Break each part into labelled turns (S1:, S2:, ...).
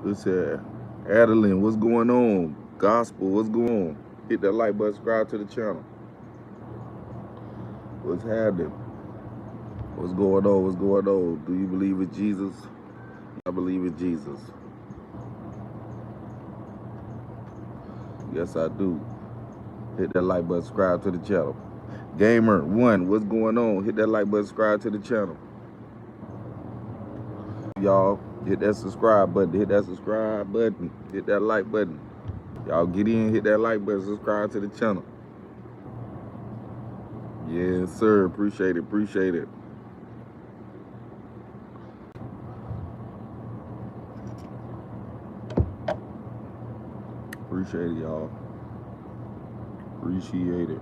S1: It said, Adeline, what's going on? Gospel, what's going on? Hit that like button, subscribe to the channel. What's happening? What's going on? What's going on? Do you believe in Jesus? I believe in Jesus. Yes, I do. Hit that like button, subscribe to the channel. Gamer1, what's going on? Hit that like button, subscribe to the channel. Y'all, hit that subscribe button. Hit that subscribe button. Hit that like button. Y'all get in, hit that like button, subscribe to the channel. Yes, sir. Appreciate it. Appreciate it. Appreciate it, y'all. Appreciate it.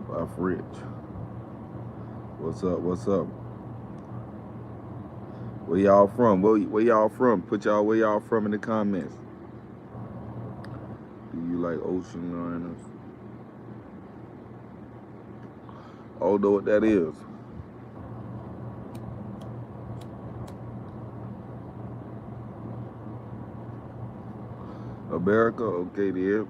S1: Bye, Rich. What's up? What's up? Where y'all from? Where y'all from? Put y'all where y'all from in the comments. Do you like ocean liners? Oh, know what that is. America? Okay, then.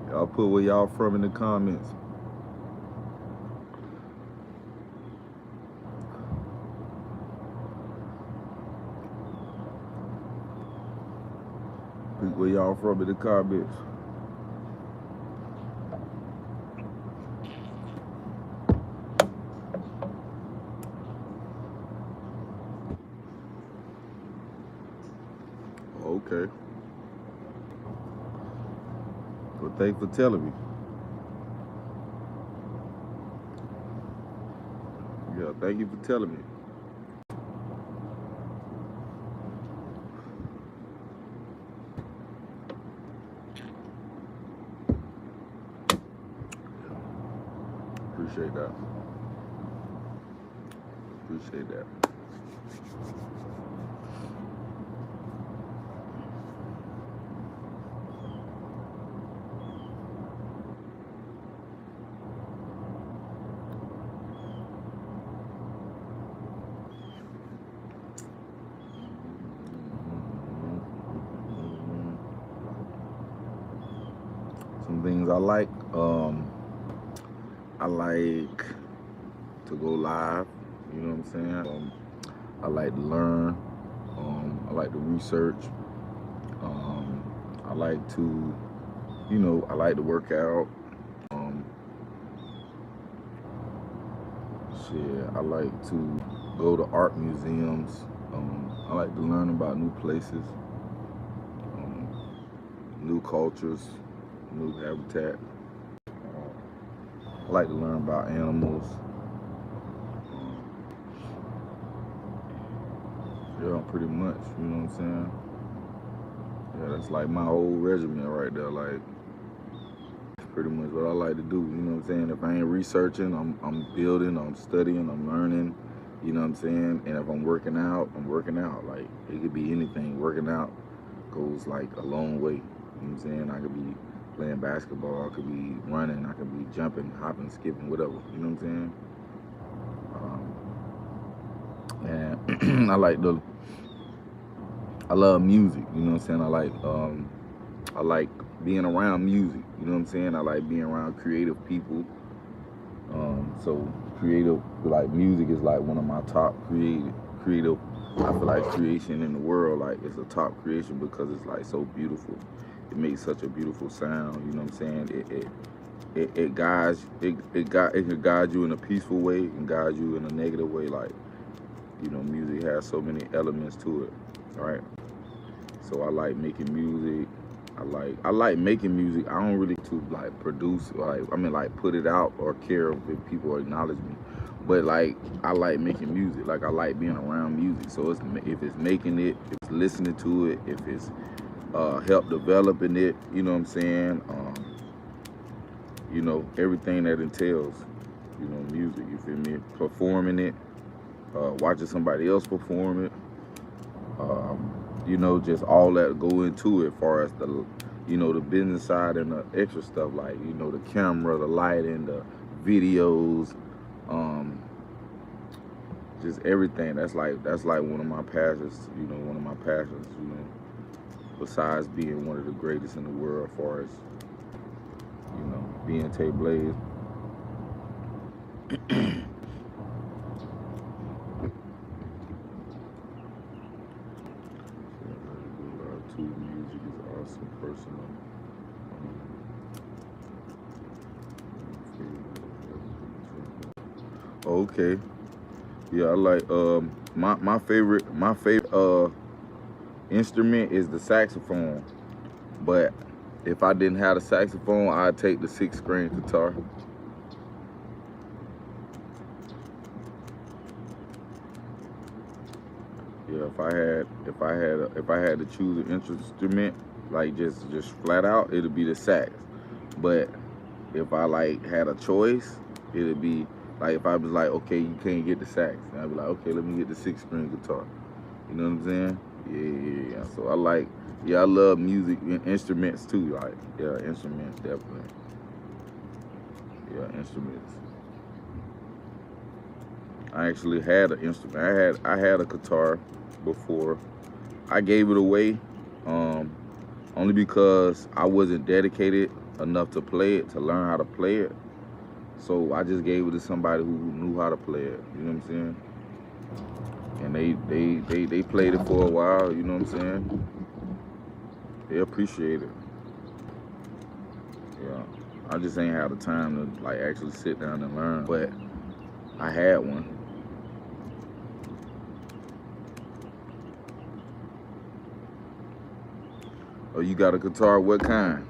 S1: Y'all put where y'all from in the comments. Put where y'all from in the comments. Okay. Well, thanks for telling me. Yeah, thank you for telling me. Appreciate that. Appreciate that. Some things I like. I like to go live. You know what I'm saying? I like to learn. I like to research. I like to, I like to work out. Um, I like to go to art museums. I like to learn about new places, um, new cultures, new habitat. I like to learn about animals. Yeah, pretty much, you know what I'm saying? Yeah, that's like my whole regimen right there. Like, pretty much what I like to do, you know what I'm saying? If I ain't researching, I'm building, I'm studying, I'm learning, you know what I'm saying? And if I'm working out, I'm working out. Like, it could be anything. Working out goes like a long way, you know what I'm saying? I could be playing basketball, I could be running, I could be jumping, hopping, skipping, whatever, you know what I'm saying? And I love music, you know what I'm saying? I like being around music, you know what I'm saying? I like being around creative people. So creative, like music is like one of my top creative. I feel like creation in the world, like it's a top creation because it's like so beautiful. It makes such a beautiful sound, you know what I'm saying? It guides, it can guide you in a peaceful way and guide you in a negative way. Like, music has so many elements to it, right? So I like making music. I like making music. I don't really to like produce, like put it out or care if people acknowledge me. But like I like making music. Like I like being around music. So if it's making it, if it's listening to it, if it's help developing it, you know what I'm saying? Everything that entails, music. You feel me? Performing it, watching somebody else perform it. Just all that go into it, as far as the business side and the extra stuff, like, the camera, the lighting, the videos, just everything. That's like one of my passions, besides being one of the greatest in the world, as far as, being Tay Blaze. Music is awesome, personal. Okay. Yeah, I like my favorite instrument is the saxophone. But if I didn't have the saxophone, I'd take the 6-string guitar. Yeah, if I had to choose an instrument, like just flat out, it'd be the sax. But if I like had a choice, it'd be like, if I was like, okay, you can't get the sax, and I'd be like, okay, let me get the 6-string guitar. You know what I'm saying? Yeah. So I love music and instruments too. Like, yeah, instruments, definitely. Yeah, instruments. I actually had an instrument. I had a guitar before. I gave it away, only because I wasn't dedicated enough to play it, to learn how to play it. So I just gave it to somebody who knew how to play it. You know what I'm saying? And they played it for a while. You know what I'm saying? They appreciate it. Yeah. I just ain't had the time to like actually sit down and learn. But I had one. Oh, you got a guitar? What kind?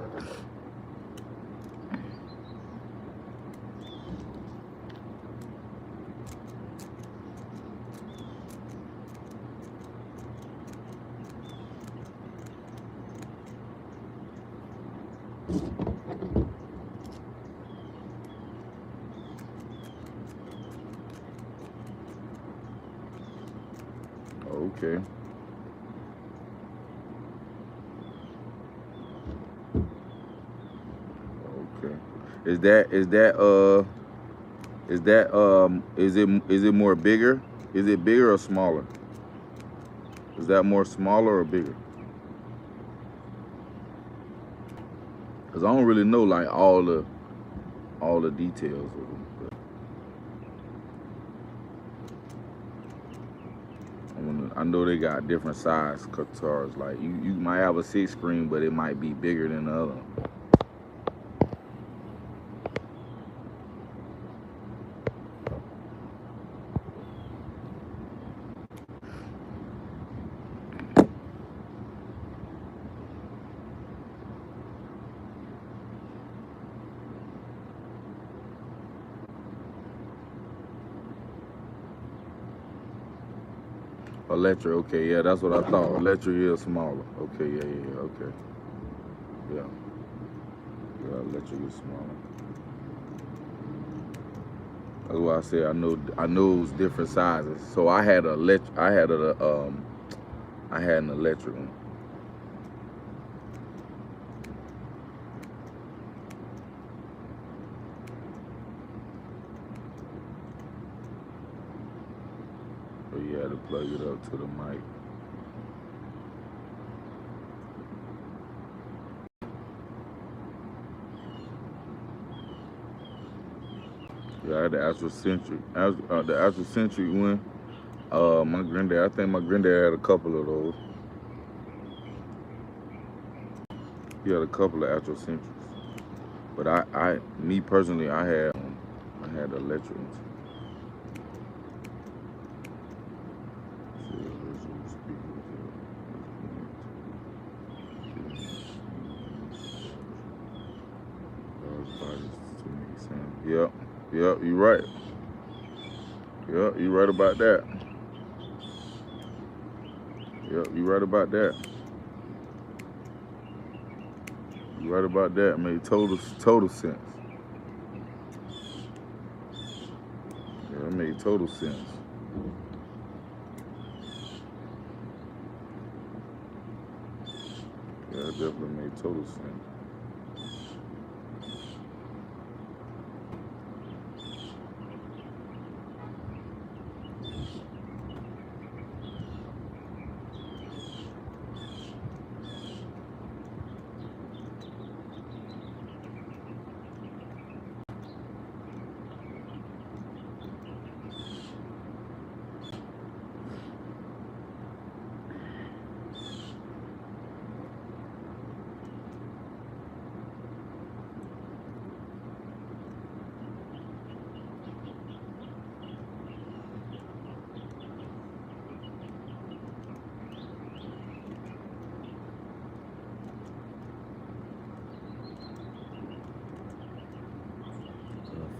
S1: Okay. Okay. Is it more bigger? Is it bigger or smaller? Is that more smaller or bigger? Cause I don't really know like all the details of them. But I know they got different size guitars. Like you might have a 6 string, but it might be bigger than the other. Electric, okay, yeah, that's what I thought. Electric is smaller. Okay, yeah, okay. Yeah. Yeah, electric is smaller. That's why I said I know it was different sizes. So I had I had an electric one. So you had to plug it up to the mic. Yeah, I had the Astrocentric. The Astrocentric one. My granddad, I think my granddad had a couple of those. He had a couple of Astrocentrics. But me personally, I had the electric ones. Yep, you're right. Yep, you're right about that. Yep, you're right about that. You're right about that. It made total sense. Yeah, it made total sense. Yeah, it definitely made total sense.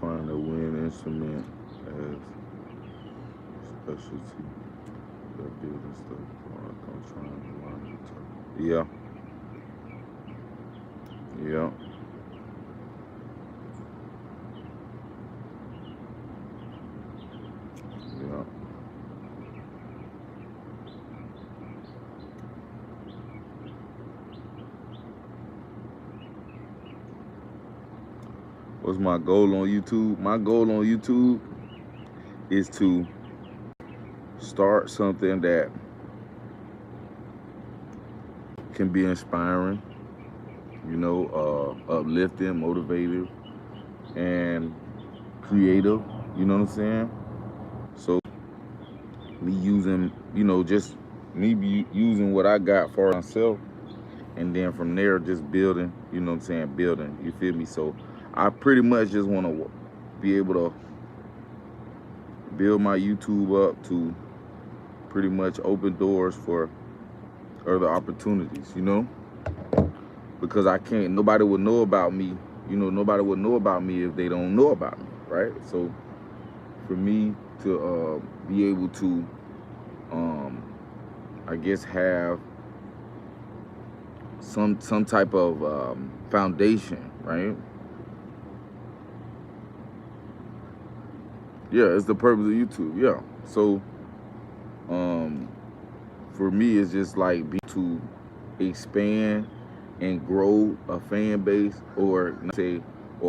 S1: Find a wind instrument as specialty. That building stuff. I'm trying to learn guitar. Yeah. Yeah. Yeah. What's my goal on YouTube? My goal on YouTube is to start something that can be inspiring, uplifting, motivative, and creative. You know what I'm saying? So me using, just me using what I got for myself, and then from there just building. You know what I'm saying? Building. You feel me? So I pretty much just want to be able to build my YouTube up to pretty much open doors for other opportunities, because nobody would know about me, nobody would know about me if they don't know about me, right? So for me to be able to, I guess, have some type of foundation, right? Yeah, it's the purpose of YouTube. Yeah. So for me, it's just like to expand and grow a fan base, or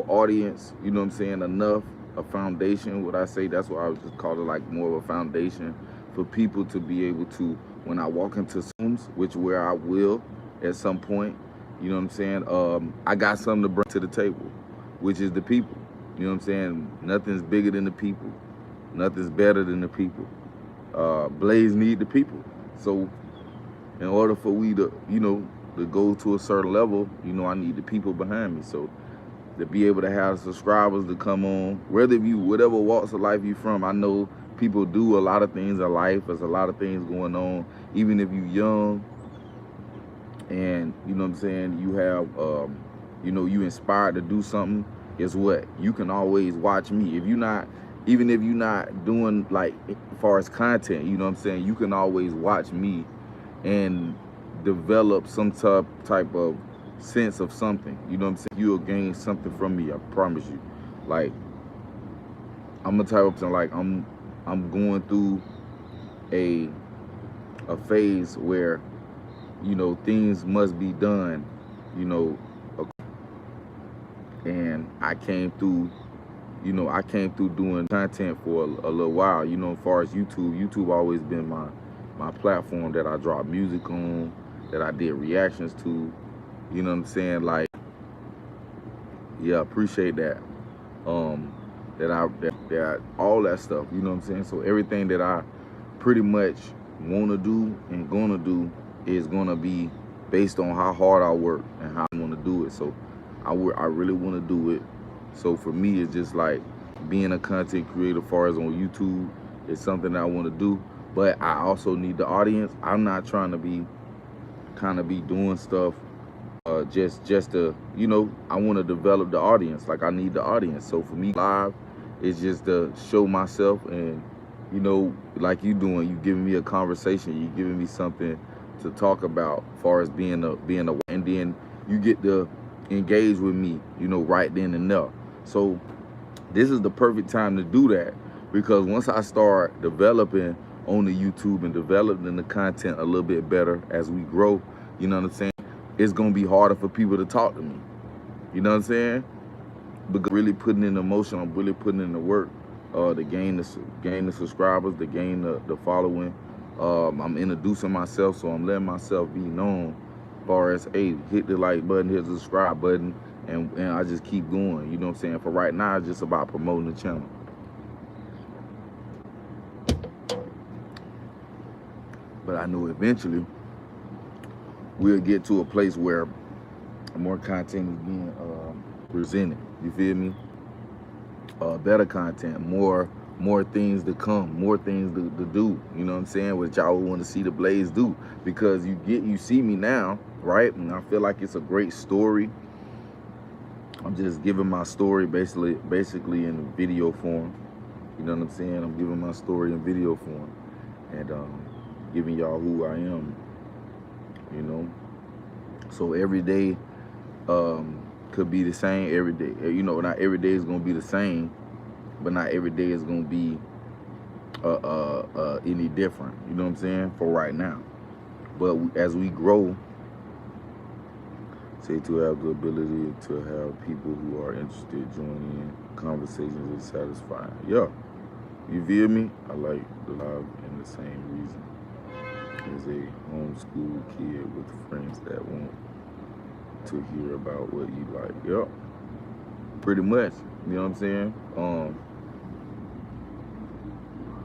S1: audience. You know what I'm saying? Enough a foundation. What I say, that's what I would just call it, like more of a foundation for people to be able to, when I walk into rooms, where I will at some point. You know what I'm saying? I got something to bring to the table, which is the people. You know what I'm saying? Nothing's bigger than the people. Nothing's better than the people. Blaze need the people. So in order for we to, to go to a certain level, I need the people behind me. So to be able to have subscribers to come on, whatever walks of life you from, I know people do a lot of things in life. There's a lot of things going on, even if you young, and you know what I'm saying, you have, you inspired to do something. Guess what? You can always watch me. Even if you're not doing like as far as content, you know what I'm saying, you can always watch me and develop some type of sense of something. You know what I'm saying? You'll gain something from me, I promise you. Like, I'm the type of person, like, I'm going through a phase where, things must be done, you know, and I came through doing content for a little while. As far as YouTube always been my platform that I drop music on, that I did reactions to. You know what I'm saying? Like, yeah, appreciate that. That all that stuff. You know what I'm saying? So everything that I pretty much want to do and gonna do is gonna be based on how hard I work and how I want to do it. So I really want to do it. So for me, it's just like being a content creator, as far as on YouTube, is something that I want to do. But I also need the audience. I'm not trying to be doing stuff just to, I want to develop the audience. Like, I need the audience. So for me, live is just to show myself, and like you doing, you giving me a conversation, you giving me something to talk about, as far as being a, and then you get to engage with me, right then and there. So this is the perfect time to do that, because once I start developing on the YouTube and developing the content a little bit better as we grow, you know what I'm saying, it's gonna be harder for people to talk to me. You know what I'm saying? Because I'm really putting in the motion, I'm really putting in the work to gain the subscribers, to gain the following. I'm introducing myself, so I'm letting myself be known, as far as, hey, hit the like button, hit the subscribe button, and I just keep going. You know what I'm saying? For right now, it's just about promoting the channel. But I know eventually we'll get to a place where more content is being presented. You feel me? Better content, more things to come, more things to do. You know what I'm saying? Which I would want to see the Blaze do, because you see me now, right? And I feel like it's a great story. I'm just giving my story basically in video form. You know what I'm saying? I'm giving my story in video form, and giving y'all who I am. So every day could be the same every day. Not every day is gonna be the same, but not every day is gonna be any different. You know what I'm saying? For right now. But as we grow, say, to have the ability to have people who are interested join in conversations is satisfying. Yeah. You feel me? I like the live in the same reason as a homeschool kid with friends that want to hear about what you like. Yep. Pretty much. You know what I'm saying?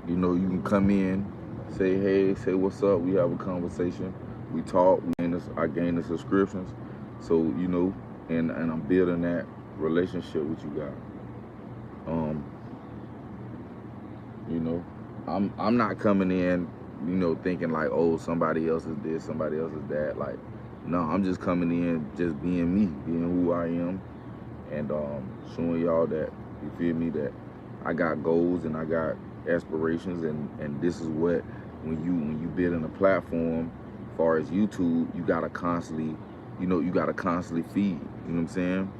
S1: You can come in, say hey, say what's up, we have a conversation, we talk, I gain the subscriptions. So, and I'm building that relationship with you guys. I'm not coming in, thinking like, oh, somebody else is this, somebody else is that. Like, no, I'm just coming in, just being me, being who I am, and showing y'all that, you feel me, that I got goals and I got aspirations, and this is what, when you building a platform, as far as YouTube, you gotta constantly, feed. You know what I'm saying?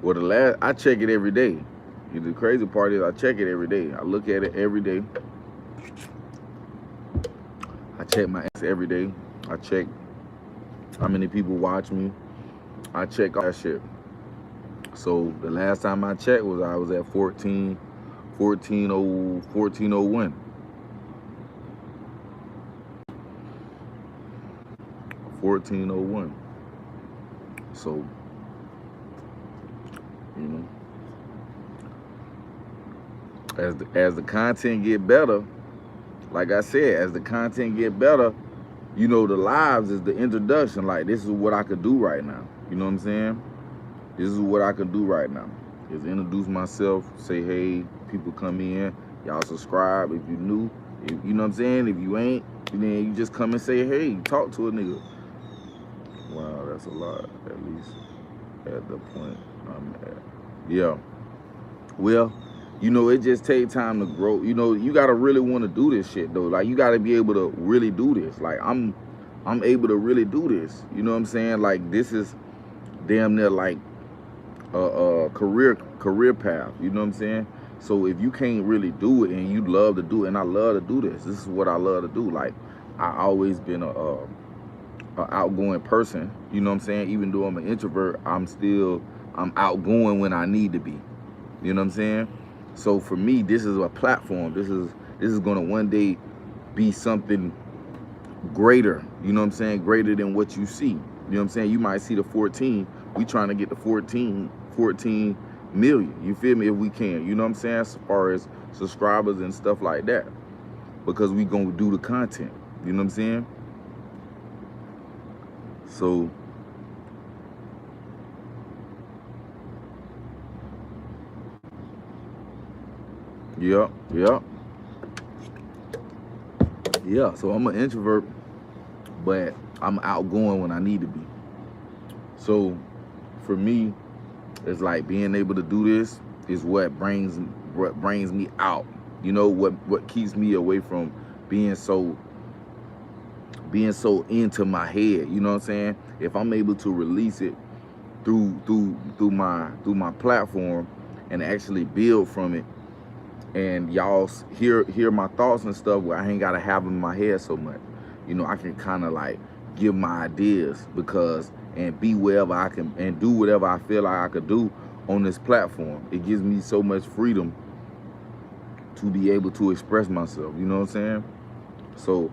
S1: Well, I check it every day. The crazy part is I check it every day. I look at it every day. I check my ass every day. I check how many people watch me. I check all that shit. So the last time I checked I was at 1401. 1401. So, As the content get better, like I said, as the content get better, you know, the lives is the introduction. Like, this is what I could do right now. You know what I'm saying? This is what I can do right now. Is introduce myself, say, hey, people come in, y'all subscribe if you new. If, you know what I'm saying? If you ain't, then you just come and say, hey, talk to a nigga. Wow, that's a lot, at least at the point I'm at. Yeah. Well, you know, it just takes time to grow. You know, you gotta really want to do this shit though. Like, you gotta be able to really do this. Like, I'm able to really do this. You know what I'm saying? Like, this is damn near like a career path. You know what I'm saying? So if you can't really do it and you love to do it, and I love to do this. This is what I love to do. Like, I always been a outgoing person. You know what I'm saying? Even though I'm an introvert, I'm outgoing when I need to be. You know what I'm saying? So for me, this is a platform. This is gonna one day be something greater. You know what I'm saying? Greater than what you see. You know what I'm saying? You might see the 14. We trying to get the 14 million. You feel me? If we can. You know what I'm saying? As far as subscribers and stuff like that. Because we gonna do the content. You know what I'm saying? So yeah. So I'm an introvert, but I'm outgoing when I need to be. So for me, it's like being able to do this is what brings me out. You know, what keeps me away from being so into my head. You know what I'm saying? If I'm able to release it through my platform and actually build from it, and y'all hear my thoughts and stuff where I ain't gotta have them in my head so much. You know, I can kind of like give my ideas and be wherever I can and do whatever I feel like I could do on this platform. It gives me so much freedom to be able to express myself. You know what I'm saying? So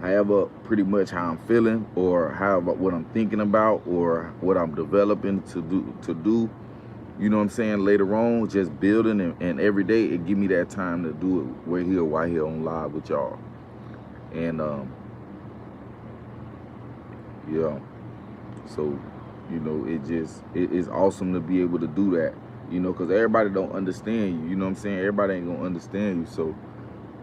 S1: however pretty much how I'm feeling, or however what I'm thinking about, or what I'm developing to do, you know what I'm saying, later on, just building, and every day it give me that time to do it right here on live with y'all. And yeah, so you know, it is awesome to be able to do that, you know, because everybody don't understand you. You know what I'm saying? Everybody ain't gonna understand you. So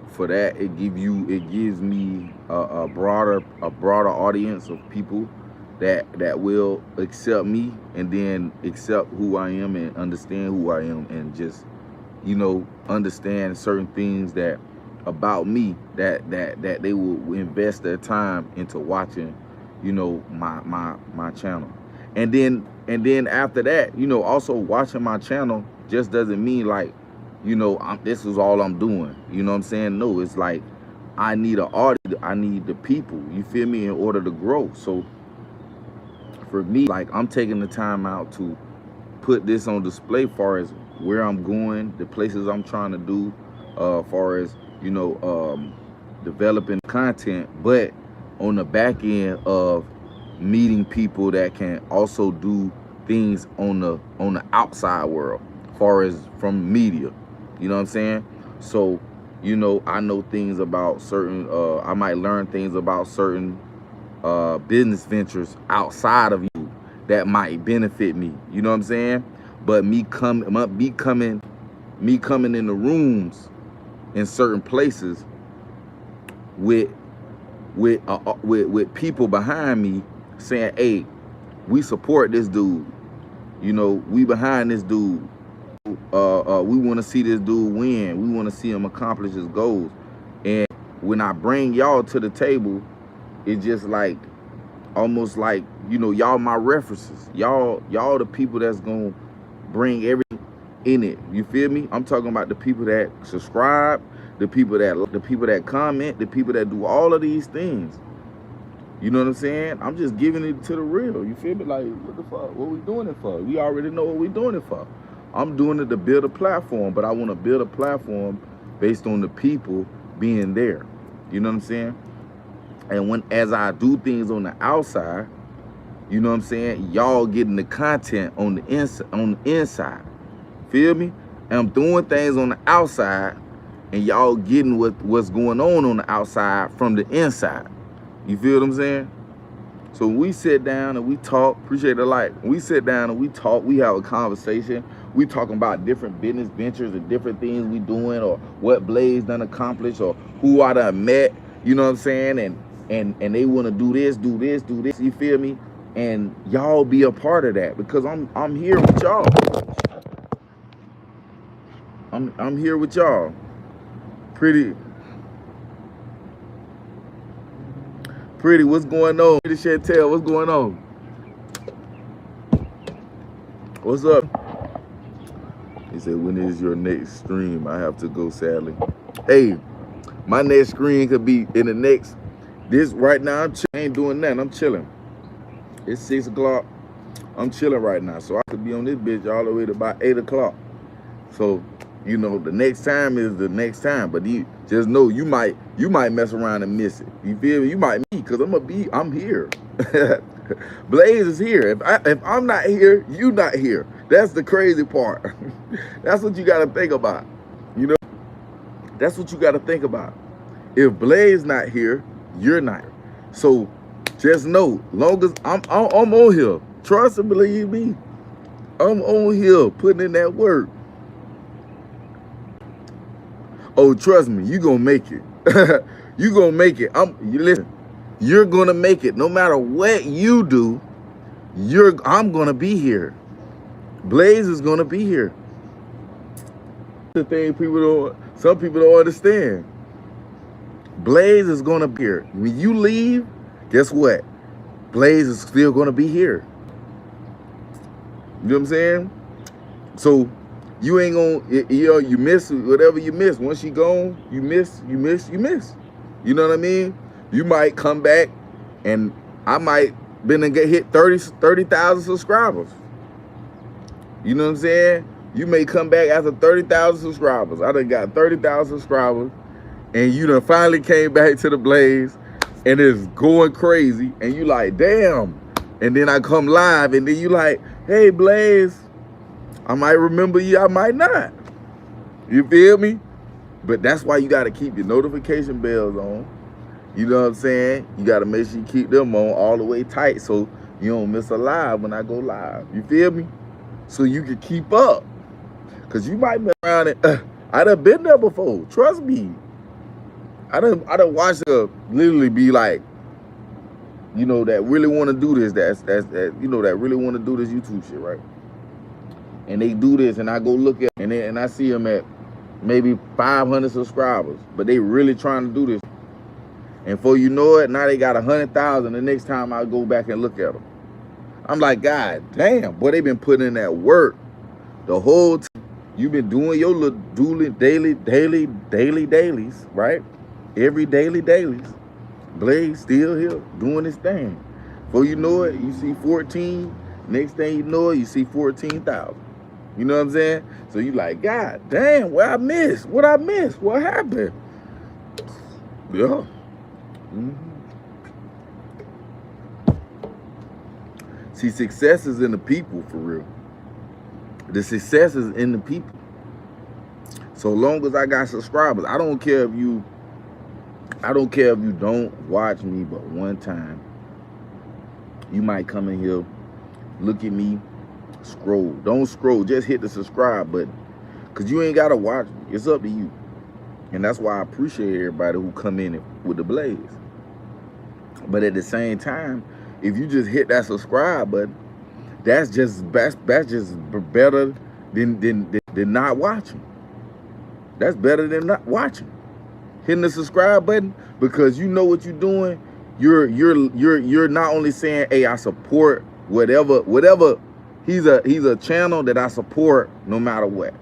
S1: for that, it gives me a broader audience of people that will accept me, and then accept who I am and understand who I am, and just, you know, understand certain things that about me that they will invest their time into watching, you know, my channel. And then after that, you know, also watching my channel just doesn't mean like, you know, this is all I'm doing. You know what I'm saying? No, it's like I need an audience. I need the people. You feel me? In order to grow. So for me, like, I'm taking the time out to put this on display, far as where I'm going, the places I'm trying to do, far as, you know, developing content, but on the back end of meeting people that can also do things on the outside world, far as from media. You know what I'm saying? So, you know, I know things about certain, I might learn things about certain business ventures outside of you that might benefit me. You know what I'm saying? But me coming in the rooms in certain places with people behind me saying, hey, we support this dude. You know, we behind this dude. We want to see this dude win. We want to see him accomplish his goals. And when I bring y'all to the table, it's just like, almost like, you know, y'all my references. Y'all the people that's gonna bring everything in it. You feel me? I'm talking about the people that subscribe, the people that comment, the people that do all of these things. You know what I'm saying? I'm just giving it to the real. You feel me? Like, what the fuck? What we doing it for? We already know what we doing it for. I'm doing it to build a platform, but I want to build a platform based on the people being there. You know what I'm saying? And as I do things on the outside, you know what I'm saying, y'all getting the content on the inside. Feel me? And I'm doing things on the outside, and y'all getting what's going on the outside from the inside. You feel what I'm saying? So when we sit down and we talk, appreciate the light. When we sit down and we talk, we have a conversation. We talking about different business ventures and different things we doing, or what Blaze done accomplished, or who I done met. You know what I'm saying? And they want to do this. You feel me? And y'all be a part of that, because I'm here with y'all. I'm here with y'all. Pretty, what's going on? Pretty Chantel, what's going on? What's up? He said, when is your next stream? I have to go, sadly. Hey, my next stream could be in the next, this right now, I ain't doing nothing, I'm chilling. It's 6 o'clock, I'm chilling right now. So I could be on this bitch all the way to about 8 o'clock. So, you know, the next time is the next time, but you just know you might mess around and miss it. You feel me? You might me, because I'm here. Blaze is here. If I'm not here, you not here. That's the crazy part. That's what you got to think about. You know, that's what you got to think about. If Blaze not here, you're not. So just know, long as I'm on here, trust and believe me, I'm on here putting in that work. Oh, trust me, you gonna make it. You gonna make it. Listen, you're gonna make it. No matter what you do, I'm gonna be here. Blaze is gonna be here. The thing some people don't understand. Blaze is gonna be here. When you leave, guess what? Blaze is still gonna be here. You know what I'm saying? So you ain't gonna, you miss whatever you miss. Once you gone, you miss. You know what I mean? You might come back, and I might been and get hit 30,000 subscribers. You know what I'm saying? You may come back after 30,000 subscribers. I done got 30,000 subscribers, and you done finally came back to the Blaze, and it's going crazy, and you like, damn. And then I come live, and then you like, hey, Blaze, I might remember you, I might not. You feel me? But that's why you got to keep your notification bells on. You know what I'm saying? You got to make sure you keep them on all the way tight so you don't miss a live when I go live. You feel me? So you can keep up. Because you might be around it. I done been there before. Trust me. I done watched her literally be like, you know, that really want to do this. That you know, that really want to do this YouTube shit, right? And they do this, and I go look at it, and I see them at maybe 500 subscribers, but they really trying to do this. And before you know it, now they got 100,000 the next time I go back and look at them. I'm like, God damn, boy, they been putting in that work the whole time. You've been doing your little dailies, right? Every dailies. Blaze still here doing his thing. Before you know it, you see 14. Next thing you know it, you see 14,000. You know what I'm saying? So you like, God damn, what I missed? What happened? Yeah. See, success is in the people, for real. The success is in the people. So long as I got subscribers, I don't care if you don't watch me but one time. You might come in here, look at me, scroll. Don't scroll, just hit the subscribe button. Because you ain't got to watch me. It's up to you. And that's why I appreciate everybody who come in with the Blaze. But at the same time, if you just hit that subscribe button, that's just better than not watching. That's better than not watching. Hitting the subscribe button, because you know what you're doing. You're not only saying, hey, I support whatever. He's a channel that I support no matter what.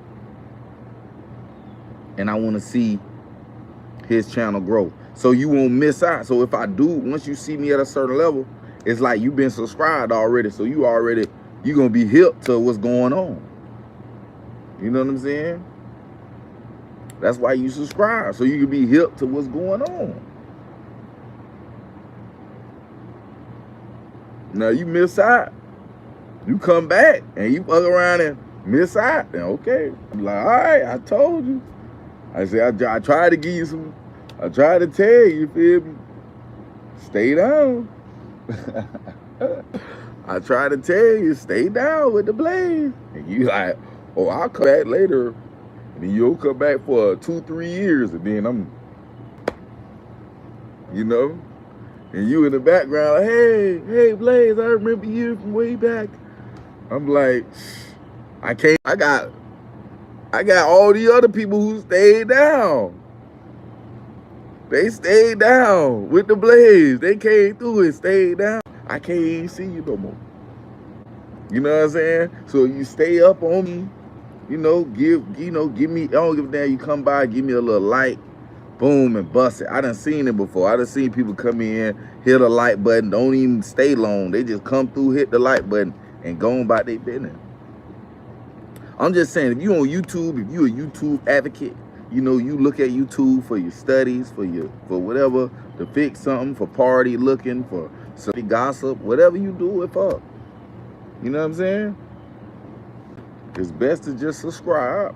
S1: And I want to see his channel grow. So you won't miss out. So if I do, once you see me at a certain level, it's like you've been subscribed already. So you're going to be hip to what's going on. You know what I'm saying? That's why you subscribe. So you can be hip to what's going on. Now you miss out. You come back and you fuck around and Miss out, then okay. I'm like, all right, I told you. I said, I tried to give you some, I tried to tell you, you feel me? Stay down. I tried to tell you, stay down with the blaze. And you like, oh, I'll come back later. And then you'll come back for 2-3 years. And then I'm, you know, and you in the background, like, hey, Blaze, I remember you from way back. I'm like, I got all the other people who stayed down. They stayed down with the blaze. They came through and stayed down. I can't even see you no more. You know what I'm saying? So you stay up on me, give me, I don't give a damn, you come by, give me a little light, boom, and bust it. I done seen it before. I done seen people come in, hit a like button, don't even stay long. They just come through, hit the like button, and go on about their business. I'm just saying, if you on YouTube, if you a YouTube advocate, you look at YouTube for your studies, for whatever, to fix something, for party looking, for some gossip, whatever you do it for. You know what I'm saying? It's best to just subscribe,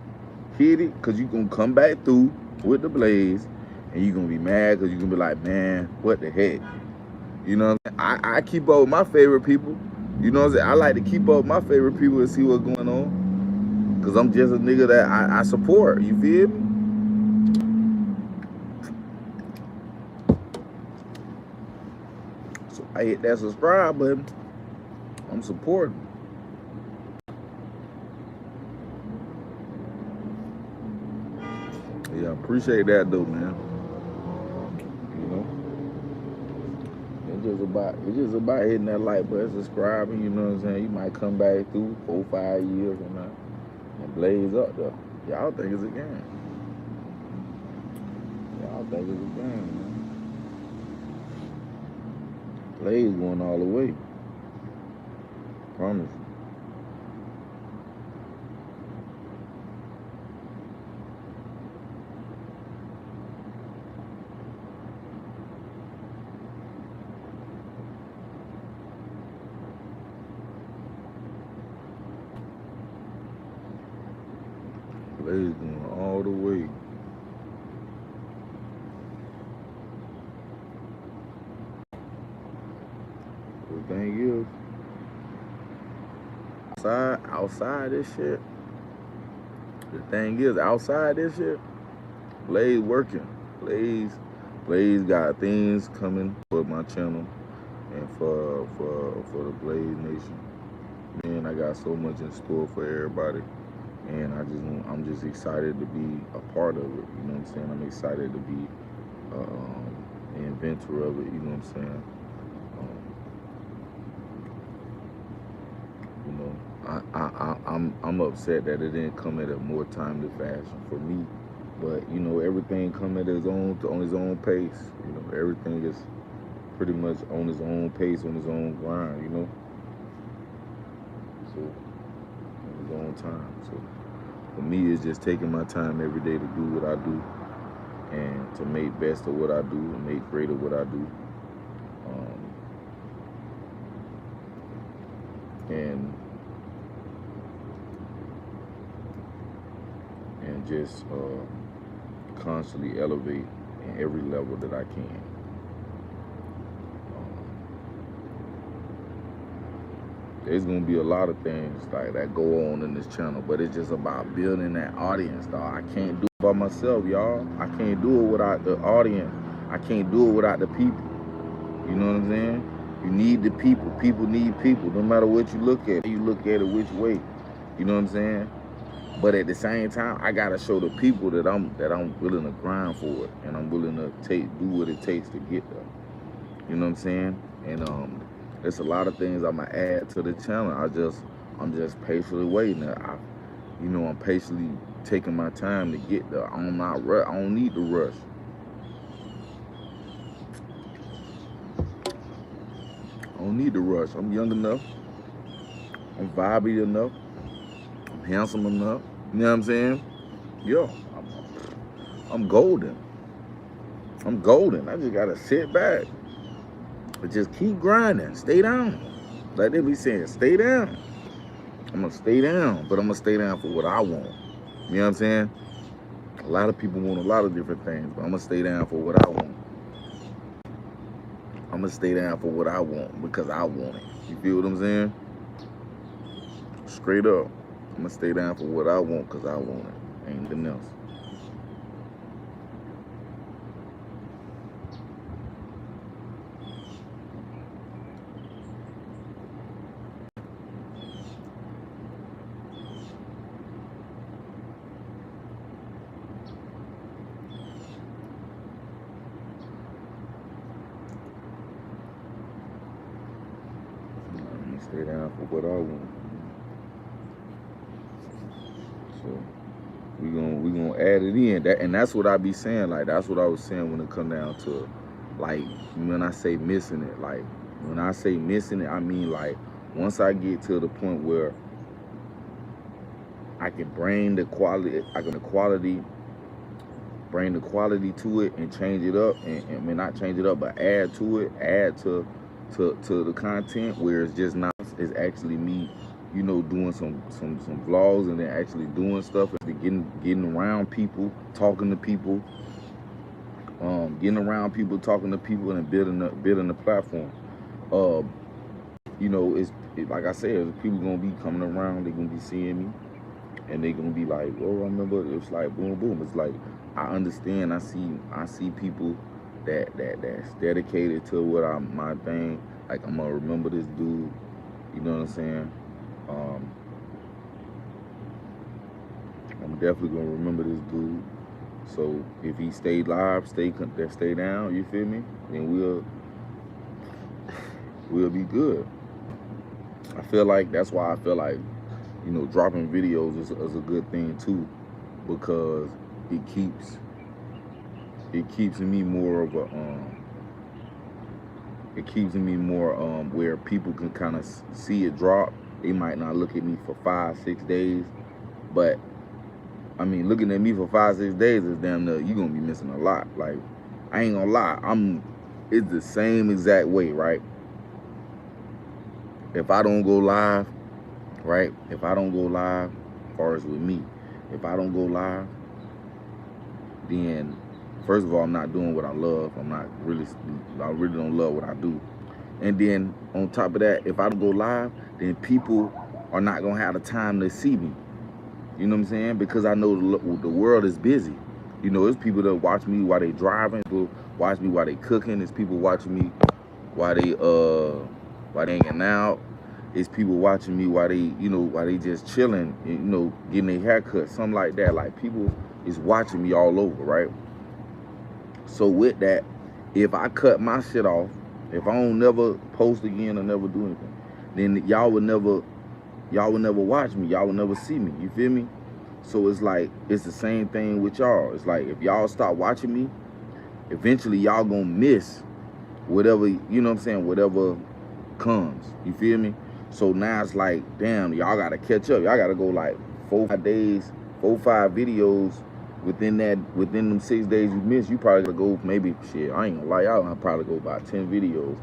S1: hit it, because you're going to come back through with the blaze, and you're going to be mad because you're going to be like, man, what the heck? You know what I'm saying? I keep up with my favorite people. You know what I'm saying? I like to keep up with my favorite people and see what's going on, because I'm just a nigga that I support. You feel me? So I hit that subscribe button. I'm supporting. Yeah, appreciate that though, man. You know, it's just about hitting that like button, subscribing. You know what I'm saying? You might come back through 4-5 years and blaze up though. Y'all think it's a game. Y'all think it's a game, man. Blaze going all the way. Promise. Blaze going all the way. The thing is, outside this shit, the thing is, outside this shit, Blaze working. Blaze got things coming for my channel and for the Blaze Nation. Man, I got so much in store for everybody. And I'm just excited to be a part of it. You know what I'm saying? I'm excited to be the inventor of it. You know what I'm saying? I'm upset that it didn't come at a more timely fashion for me. But everything come at on his own pace. Everything is pretty much on his own pace, on his own grind. So on his own time. So for me, it's just taking my time every day to do what I do and to make best of what I do and make great of what I do. And just constantly elevate in every level that I can. There's gonna be a lot of things like that go on in this channel, but it's just about building that audience, dog. I can't do it by myself, y'all. I can't do it without the audience. I can't do it without the people. You know what I'm saying? You need the people. People need people. No matter what you look at it which way. You know what I'm saying? But at the same time, I gotta show the people that I'm willing to grind for it, and I'm willing to do what it takes to get there. You know what I'm saying? And there's a lot of things I'm gonna add to the channel. I'm just patiently waiting. I'm patiently taking my time to get there. I don't need to rush. I don't need to rush. I'm young enough. I'm vibey enough. I'm handsome enough. You know what I'm saying? Yo, I'm golden. I'm golden. I just gotta sit back. But just keep grinding. Stay down. Like they be saying, stay down. I'm gonna stay down, but I'm gonna stay down for what I want. You know what I'm saying? A lot of people want a lot of different things, but I'm gonna stay down for what I want. I'm gonna stay down for what I want because I want it. You feel what I'm saying? Straight up. I'm gonna stay down for what I want because I want it. Ain't nothing else. I'm gonna stay down for what I want. So we gonna add it in. And that's what I be saying. Like that's what I was saying when it come down to, like, when I say missing it. Like when I say missing it, I mean like once I get to the point where I can bring the quality, bring the quality to it and change it up, and I mean not change it up, but add to it, add to the content where it's just not, it's actually me, you know, doing some vlogs and then actually doing stuff and getting around people, talking to people, getting around people, talking to people, and building the platform. You know, like I said, people gonna be coming around, they gonna be seeing me, and they gonna be like, oh, I remember, it's like boom boom. It's like I understand, I see people that's dedicated to my thing. Like I'm gonna remember this dude, you know what I'm saying? I'm definitely gonna remember this dude. So if he stayed live, stay down, you feel me? Then we'll be good. I feel like that's why I feel like, you know, dropping videos is a good thing too, because it keeps me more of a where people can kind of see it drop. They might not look at me for 5-6 days, but I mean, looking at me for 5-6 days is damn near, you gonna be missing a lot. Like, I ain't gonna lie, it's the same exact way, right? If I don't go live, right? If I don't go live, as far as with me, if I don't go live, then first of all, I'm not doing what I love. I really don't love what I do. And then on top of that, if I don't go live, then people are not gonna have the time to see me. You know what I'm saying? Because I know the world is busy. You know, there's people that watch me while they driving, people watch me while they cooking, there's people watching me while they hanging out. It's people watching me while they just chilling, you know, getting their haircut, something like that. Like people is watching me all over, right? So with that, if I cut my shit off, if I don't never post again or never do anything, then y'all would never watch me. Y'all would never see me. You feel me? So it's like, it's the same thing with y'all. It's like, if y'all stop watching me, eventually y'all gonna miss whatever, you know what I'm saying, whatever comes. You feel me? So now it's like, damn, y'all gotta catch up. Y'all gotta go like 4-5 days, 4-5 videos within them 6 days you miss. You probably gotta go, maybe, shit, I ain't gonna lie, y'all gonna probably go about 10 videos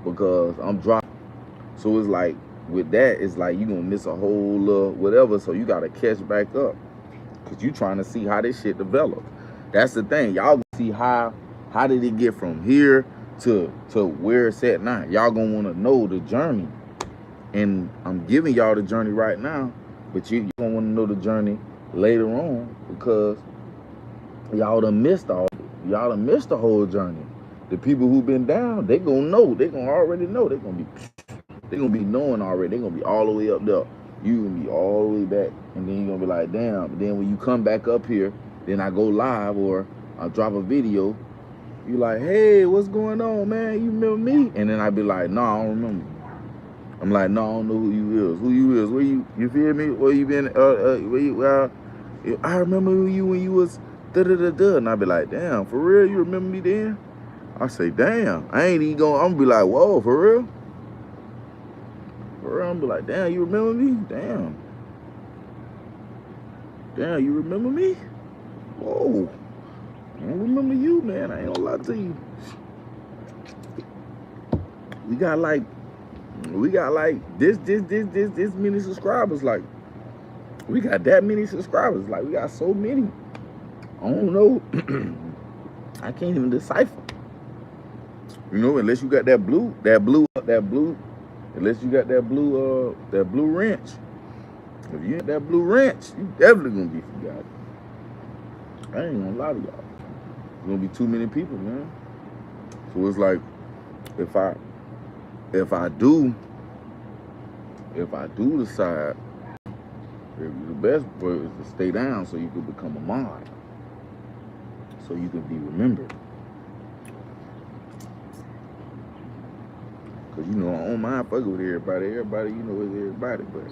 S1: because I'm dropping. So it's like, with that, it's like you gonna miss a whole whatever, so you gotta catch back up because you trying to see how this shit develop. That's the thing. Y'all gonna see how did it get from here to where it's at now. Y'all gonna wanna know the journey. And I'm giving y'all the journey right now, but you gonna wanna know the journey later on because y'all done missed all of it. Y'all done missed the whole journey. The people who been down, they gonna know. They gonna already know. They gonna be knowing already. They gonna be all the way up there. You gonna be all the way back, and then you gonna be like, damn. But then when you come back up here, then I go live or I drop a video, you like, hey, what's going on, man? You remember me? And then I be like, no, I don't remember. I'm like, no, I don't know who you is. Who you is? Where you feel me? Where you been? Where you? I remember you when you was da-da-da-da. And I be like, damn, for real? You remember me then? I say, damn. I ain't even gonna, I'm gonna be like, whoa, for real? For real, I'm gonna be like, damn, you remember me? Damn. Damn, you remember me? Whoa. I don't remember you, man. I ain't gonna lie to you. We got like We got like this many subscribers. Like, we got that many subscribers. Like, we got so many. I don't know. I can't even decipher. You know, unless you got that blue, unless you got that blue wrench. If you ain't that blue wrench, you definitely gonna be forgotten. I ain't gonna lie to y'all. There's gonna be too many people, man. So it's like, if I do decide, the best way is to stay down so you can become a mod, so you can be remembered. Cause you know, I don't mind fucking with everybody. Everybody, you know, is everybody. But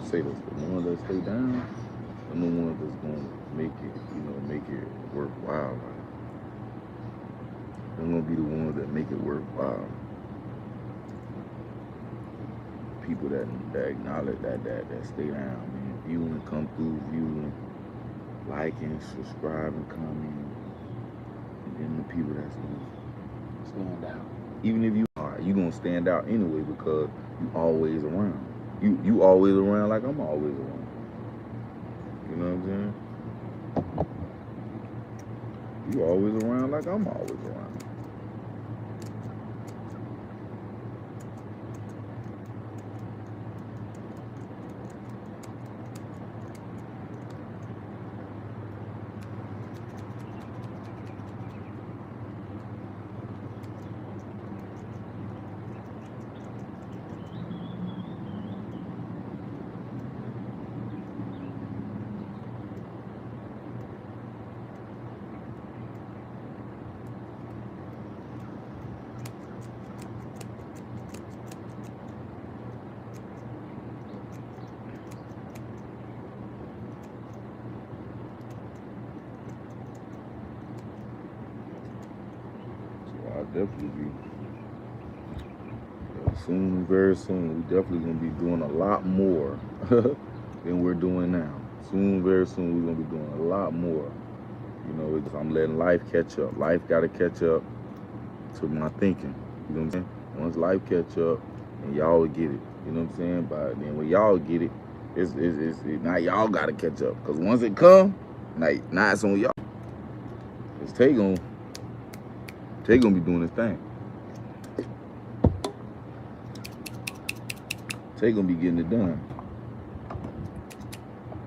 S1: I say this: the ones that stay down, and the ones that's gonna make it, you know, make it worthwhile. They're gonna be the ones that make it worthwhile. People that acknowledge that stay down, man. Viewing, come through, viewing, liking, subscribing, commenting, and then the people that's gonna stand out. Even if you are, you gonna stand out anyway because you always around. You always around like I'm always around. You know what I'm saying? You always around like I'm always around. I'll definitely be soon, very soon. We definitely gonna be doing a lot more than we're doing now. Soon, very soon, we're gonna be doing a lot more. You know, I'm letting life catch up. Life gotta catch up to my thinking. You know what I'm saying? Once life catch up, and y'all will get it. You know what I'm saying? But then when y'all get it, it's now y'all gotta catch up. Cause once it come, now it's on y'all. It's Tay gonna be doing his thing. Tay gonna be getting it done.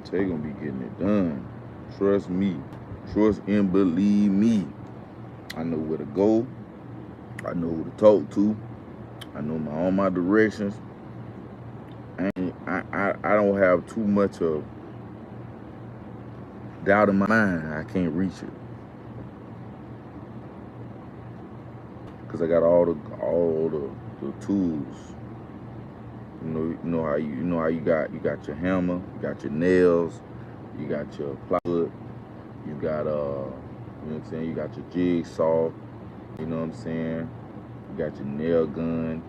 S1: Tay gonna be getting it done. Trust me. Trust and believe me. I know where to go. I know who to talk to. I know all my directions. And I don't have too much of doubt in my mind. I can't reach it. Cause I got all the tools. You know how you got your hammer, you got your nails, you got your plywood, you got you know what I'm saying, you got your jigsaw, you know what I'm saying, you got your nail gun,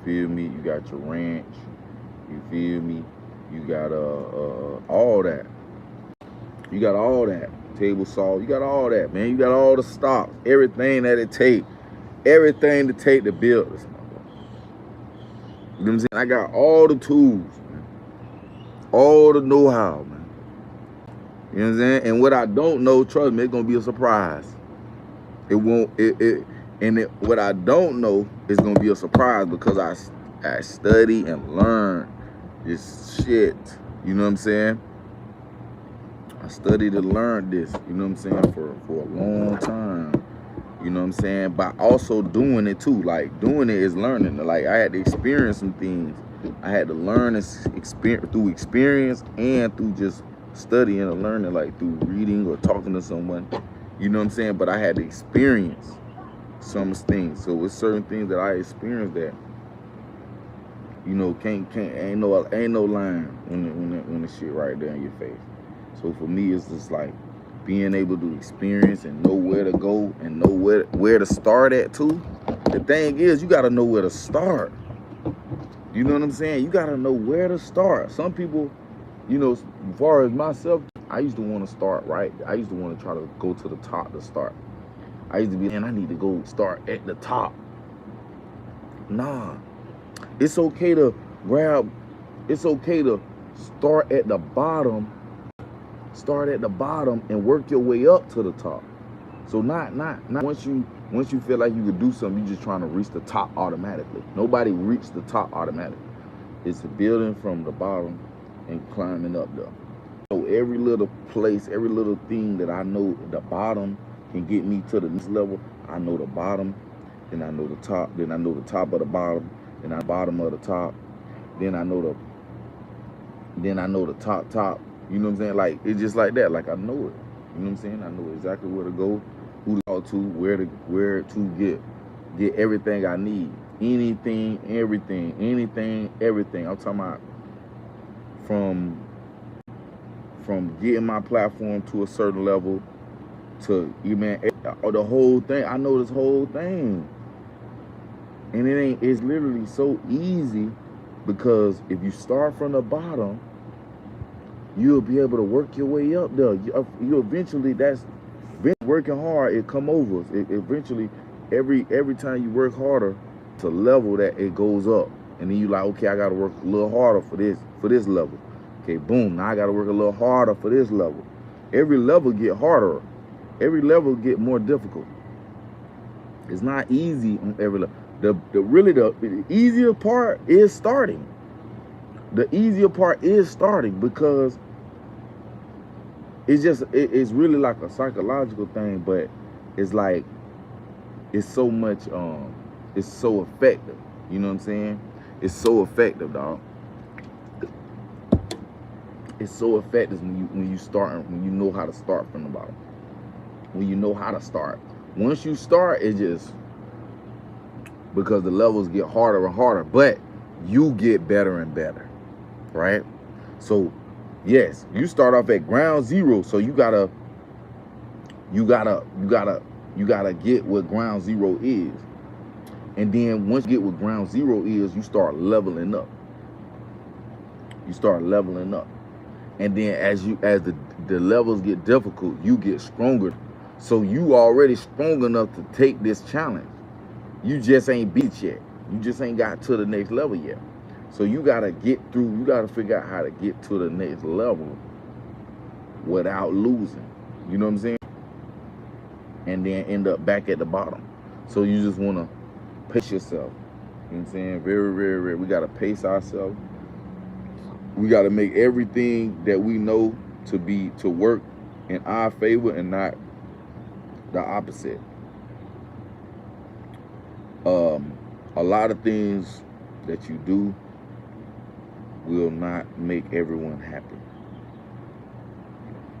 S1: feel me, you got your wrench, you feel me, you got all that. You got all that. Table saw, you got all that, man. You got all the stock, everything that it take. Everything to take to build this. You know what I'm saying? I got all the tools, man. All the know-how, man. You know what I'm saying? And what I don't know, trust me, it's gonna be a surprise. It won't. What I don't know is gonna be a surprise because I study and learn this shit. You know what I'm saying? I studied and learned this. You know what I'm saying? For a long time. You know what I'm saying? But also doing it too. Like, doing it is learning. Like, I had to experience some things. I had to learn through experience and through just studying and learning, like through reading or talking to someone. You know what I'm saying? But I had to experience some things. So with certain things that I experienced that, you know, ain't no line when the shit right there in your face. So for me, it's just like being able to experience and know where to go and know where to start at too. The thing is, you gotta know where to start. You know what I'm saying? You gotta know where to start. Some people, you know, as far as myself, I used to want to start right. I used to want to try to go to the top to start. I used to be, man, I need to go start at the top. Nah, It's okay to grab, it's okay to start at the bottom, and work your way up to the top. So not once you feel like you could do something, you just trying to reach the top automatically. Nobody reached the top automatically. It's building from the bottom and climbing up there. So every little place, every little thing that I know the bottom can get me to the next level, I know the bottom, then I know the top, then I know the top of the bottom, then I bottom of the top, then I know the top. You know what I'm saying? Like it's just like that. Like I know it. You know what I'm saying? I know exactly where to go, who to talk to, where to get everything I need. Anything, everything. I'm talking about from getting my platform to a certain level to the whole thing. I know this whole thing. And it's literally so easy, because if you start from the bottom, you'll be able to work your way up there. You eventually, that's working hard, it come over. Eventually, every time you work harder, it's a level that it goes up. And then you like, okay, I gotta work a little harder for this level. Okay, boom, now I gotta work a little harder for this level. Every level get harder. Every level get more difficult. It's not easy on every level. The easier part is starting. The easier part is starting, because it's really like a psychological thing, but it's like it's so much it's so effective. You know what I'm saying? It's so effective, dog. It's so effective when you start, when you know how to start from the bottom. When you know how to start. Once you start, it just, because the levels get harder and harder, but you get better and better, right? So yes, you start off at ground zero, so you gotta get what ground zero is. And then once you get what ground zero is, you start leveling up. And then as the levels get difficult, you get stronger. So you already strong enough to take this challenge. You just ain't beat yet. You just ain't got to the next level yet. So you gotta figure out how to get to the next level without losing. You know what I'm saying? And then end up back at the bottom. So you just wanna pace yourself. You know what I'm saying? Very, very, very. We gotta pace ourselves. We gotta make everything that we know to work in our favor and not the opposite. A lot of things that you do will not make everyone happy.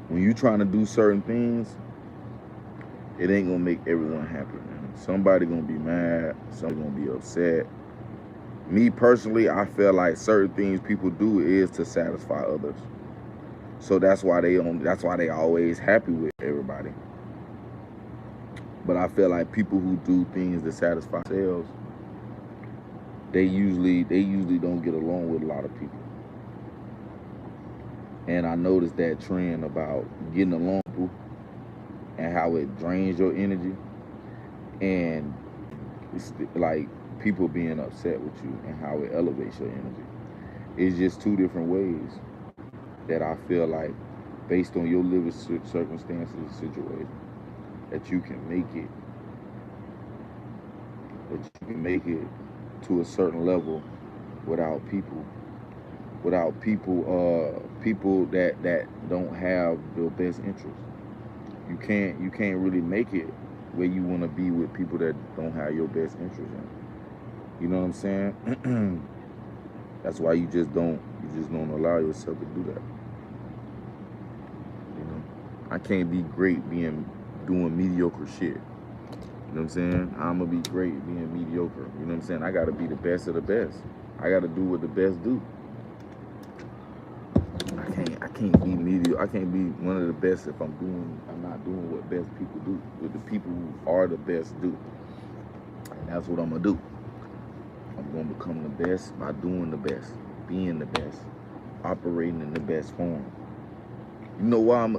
S1: When you're trying to do certain things, it ain't gonna make everyone happy, man. Somebody gonna be mad, somebody gonna be upset. Me personally, I feel like certain things people do is to satisfy others. So that's why they always happy with everybody. But I feel like people who do things to satisfy themselves, they usually don't get along with a lot of people. And I noticed that trend about getting along with people and how it drains your energy, and it's like people being upset with you and how it elevates your energy. It's just two different ways that I feel like, based on your living circumstances and situation, that you can make it to a certain level without people that don't have your best interest. You can't really make it where you want to be with people that don't have your best interest in. You know what I'm saying? That's why you just don't allow yourself to do that. You know, I can't be great doing mediocre shit. You know what I'm saying? I'm gonna be great being mediocre. You know what I'm saying? I gotta be the best of the best. I gotta do what the best do. I can't be mediocre. I can't be one of the best if I'm not doing what best people do. What the people who are the best do. And that's what I'm gonna do. I'm gonna become the best by doing the best, being the best, operating in the best form. You know why I'm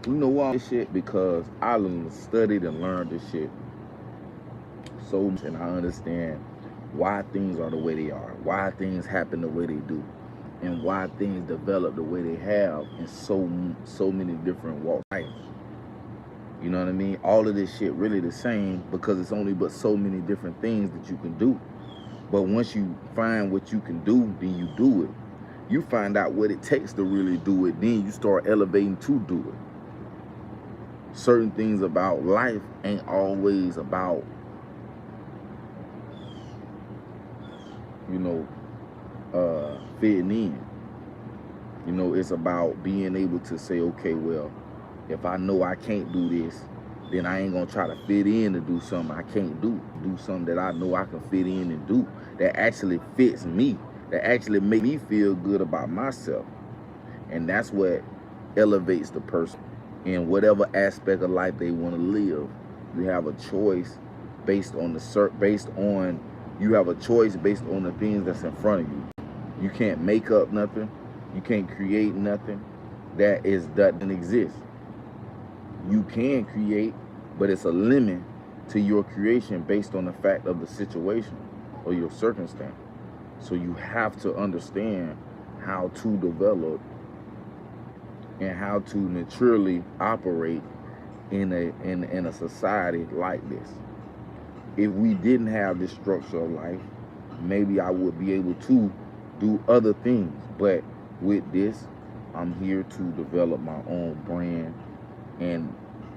S1: this shit? Because I studied and learned this shit so much, and I understand why things are the way they are, why things happen the way they do, and why things develop the way they have in so many different walks of life. You know what I mean? All of this shit really the same because it's only but so many different things that you can do. But once you find what you can do, then you do it. You find out what it takes to really do it, then you start elevating to do it. Certain things about life ain't always about, you know, fitting in. You know, it's about being able to say, okay, well, if I know I can't do this, then I ain't gonna try to fit in to do something I can't do. Do something that I know I can fit in and do that actually fits me, that actually make me feel good about myself. And that's what elevates the person in whatever aspect of life they want to live. You have a choice based on you have a choice based on the things that's in front of you. You can't make up nothing. You can't create nothing that doesn't exist. You can create, but it's a limit to your creation based on the fact of the situation or your circumstance. So you have to understand how to develop and how to maturely operate in a society like this. If we didn't have this structure of life, maybe I would be able to do other things. But with this, I'm here to develop my own brand, and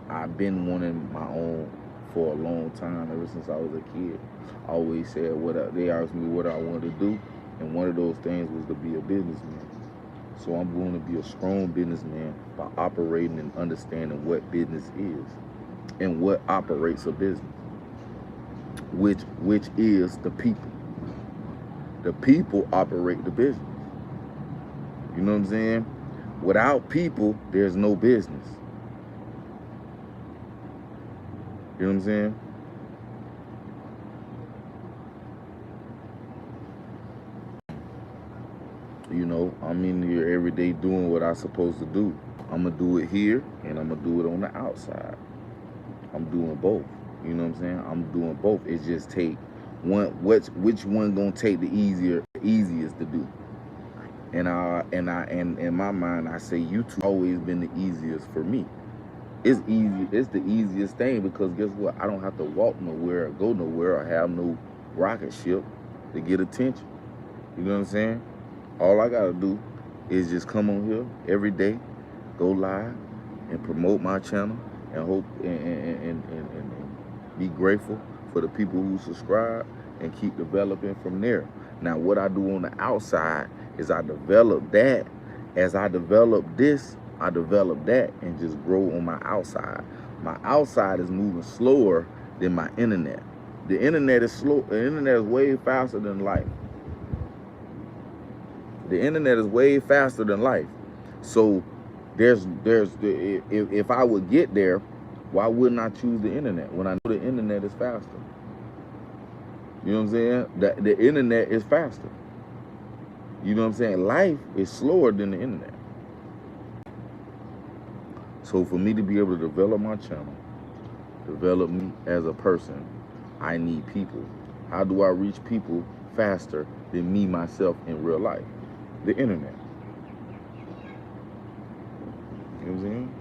S1: I've been wanting my own for a long time, ever since I was a kid. I always said they asked me what I wanted to do, and one of those things was to be a businessman. So I'm going to be a strong businessman by operating and understanding what business is and what operates a business, which is the people. The people operate the business. You know what I'm saying? Without people, there's no business. You know what I'm saying? You know, I'm in here every day doing what I'm supposed to do. I'm going to do it here, and I'm going to do it on the outside. I'm doing both. You know what I'm saying? I'm doing both. It just take which one going to take the easiest to do. And in my mind, I say YouTube always been the easiest for me. It's easy. It's the easiest thing because guess what? I don't have to walk nowhere, or go nowhere, or have no rocket ship to get attention. You know what I'm saying? All I gotta do is just come on here every day, go live, and promote my channel, and hope and be grateful for the people who subscribe, and keep developing from there. Now, what I do on the outside is I develop that. As I develop this, I develop that and just grow on my outside. My outside is moving slower than my internet. The internet is slow. The internet is way faster than life. The internet is way faster than life. So if I would get there, why wouldn't I choose the internet when I know the internet is faster? You know what I'm saying? The internet is faster. You know what I'm saying? Life is slower than the internet. So for me to be able to develop my channel, develop me as a person, I need people. How do I reach people faster than me, myself, in real life? The internet. You know what I'm saying?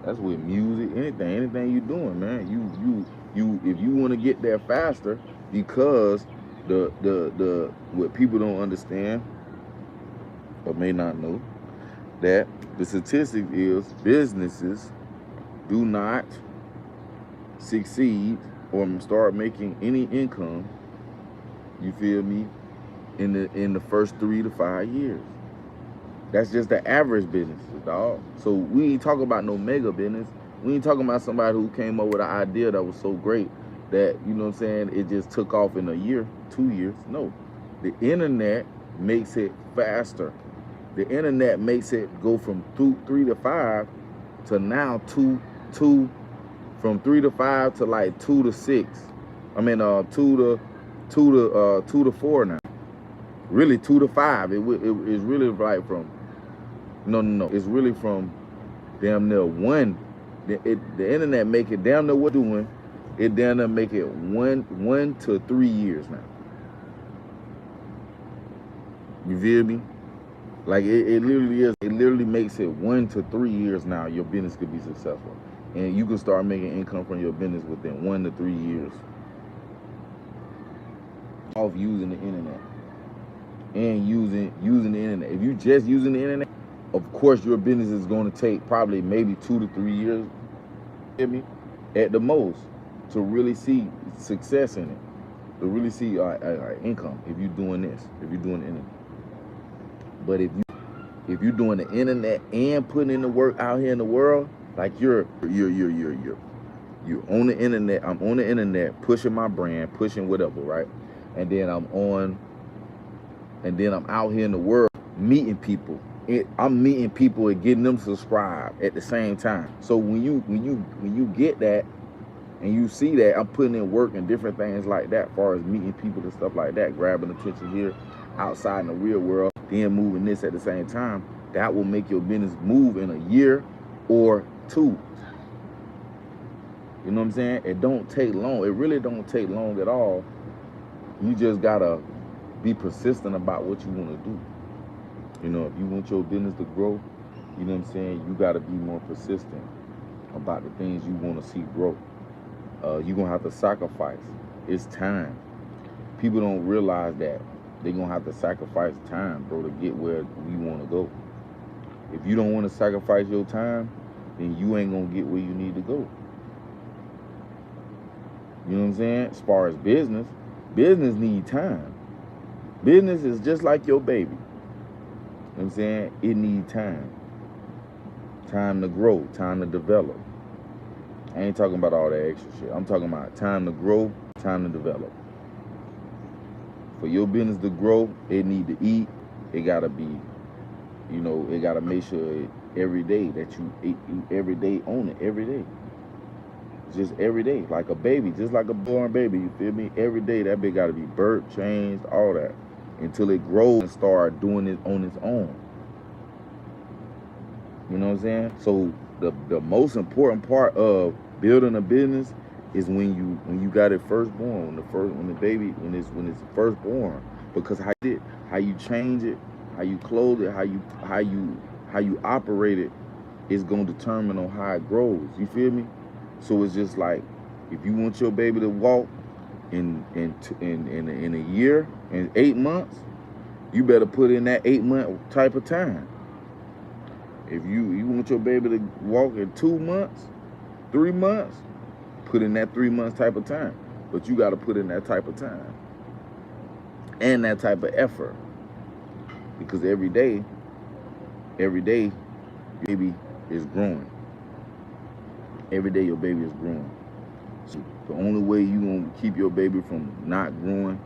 S1: That's with music, anything you're doing, man. You if you want to get there faster, because what people don't understand or may not know, that the statistic is businesses do not succeed or start making any income, you feel me, in the first 3 to 5 years. That's just the average business, dog. So we ain't talking about no mega business. We ain't talking about somebody who came up with an idea that was so great that, you know what I'm saying, it just took off in a year, 2 years. No. The internet makes it faster. The internet makes it go from 3 to 5 to now from 3 to 5 to like 2 to 6. I mean 2 to 4 now. Really 2 to 5. It's really like from no. It's really from damn near 1. The internet make it damn near what doing. It damn near make it 1 to 3 years now. You feel me? Like it literally is. It literally makes it 1 to 3 years now. Your business could be successful, and you can start making income from your business within 1 to 3 years off using the internet and using the internet. If you just using the internet, of course your business is going to take probably maybe 2 to 3 years. Hear me? At the most, to really see success in it, to really see income. If you're doing this, if you're doing the internet, but if you're doing the internet and putting in the work out here in the world, like you're on the internet. I'm on the internet pushing my brand, pushing whatever, right? And then I'm out here in the world meeting people. I'm meeting people and getting them subscribed at the same time. So when you get that and you see that, I'm putting in work and different things like that, as far as meeting people and stuff like that, grabbing attention here, outside in the real world, then moving this at the same time. That will make your business move in a year or 2. You know what I'm saying? It don't take long. It really don't take long at all. You just gotta be persistent about what you want to do. You know, if you want your business to grow, you know what I'm saying, you gotta be more persistent about the things you want to see grow. You're gonna have to sacrifice. It's time. People don't realize that they're gonna have to sacrifice time, bro, to get where we want to go. If you don't want to sacrifice your time, then you ain't gonna get where you need to go. You know what I'm saying? As far as business need time. Business is just like your baby. You know what I'm saying? It needs time. Time to grow, time to develop. I ain't talking about all that extra shit. I'm talking about time to grow, time to develop. For your business to grow, it need to eat. It gotta be, you know, it gotta make sure every day that you eat every day, own it every day. Just every day, like a baby, just like a born baby, you feel me? Every day that baby gotta be burped, changed, all that, until it grows and start doing it on its own. You know what I'm saying? So the most important part of building a business is when you got it first born, when it's first born, because how you change it, how you clothe it, how you operate it is gonna determine on how it grows. You feel me? So it's just like, if you want your baby to walk in a year, in 8 months, you better put in that 8-month type of time. If you want your baby to walk in 2 months, 3 months, put in that 3 months type of time. But you got to put in that type of time and that type of effort, because every day, your baby is growing. Every day your baby is growing. So the only way you gonna keep your baby from not growing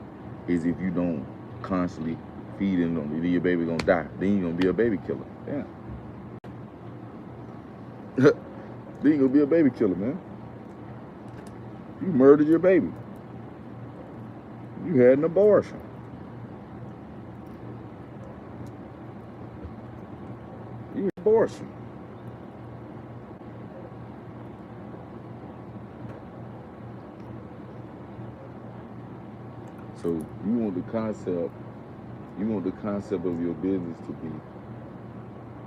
S1: is if you don't constantly feed him. Then your baby gonna die. Then you gonna be a baby killer. Damn. Then you gonna be a baby killer, man. You murdered your baby. You had an abortion. You had an abortion. So you want the concept of your business to be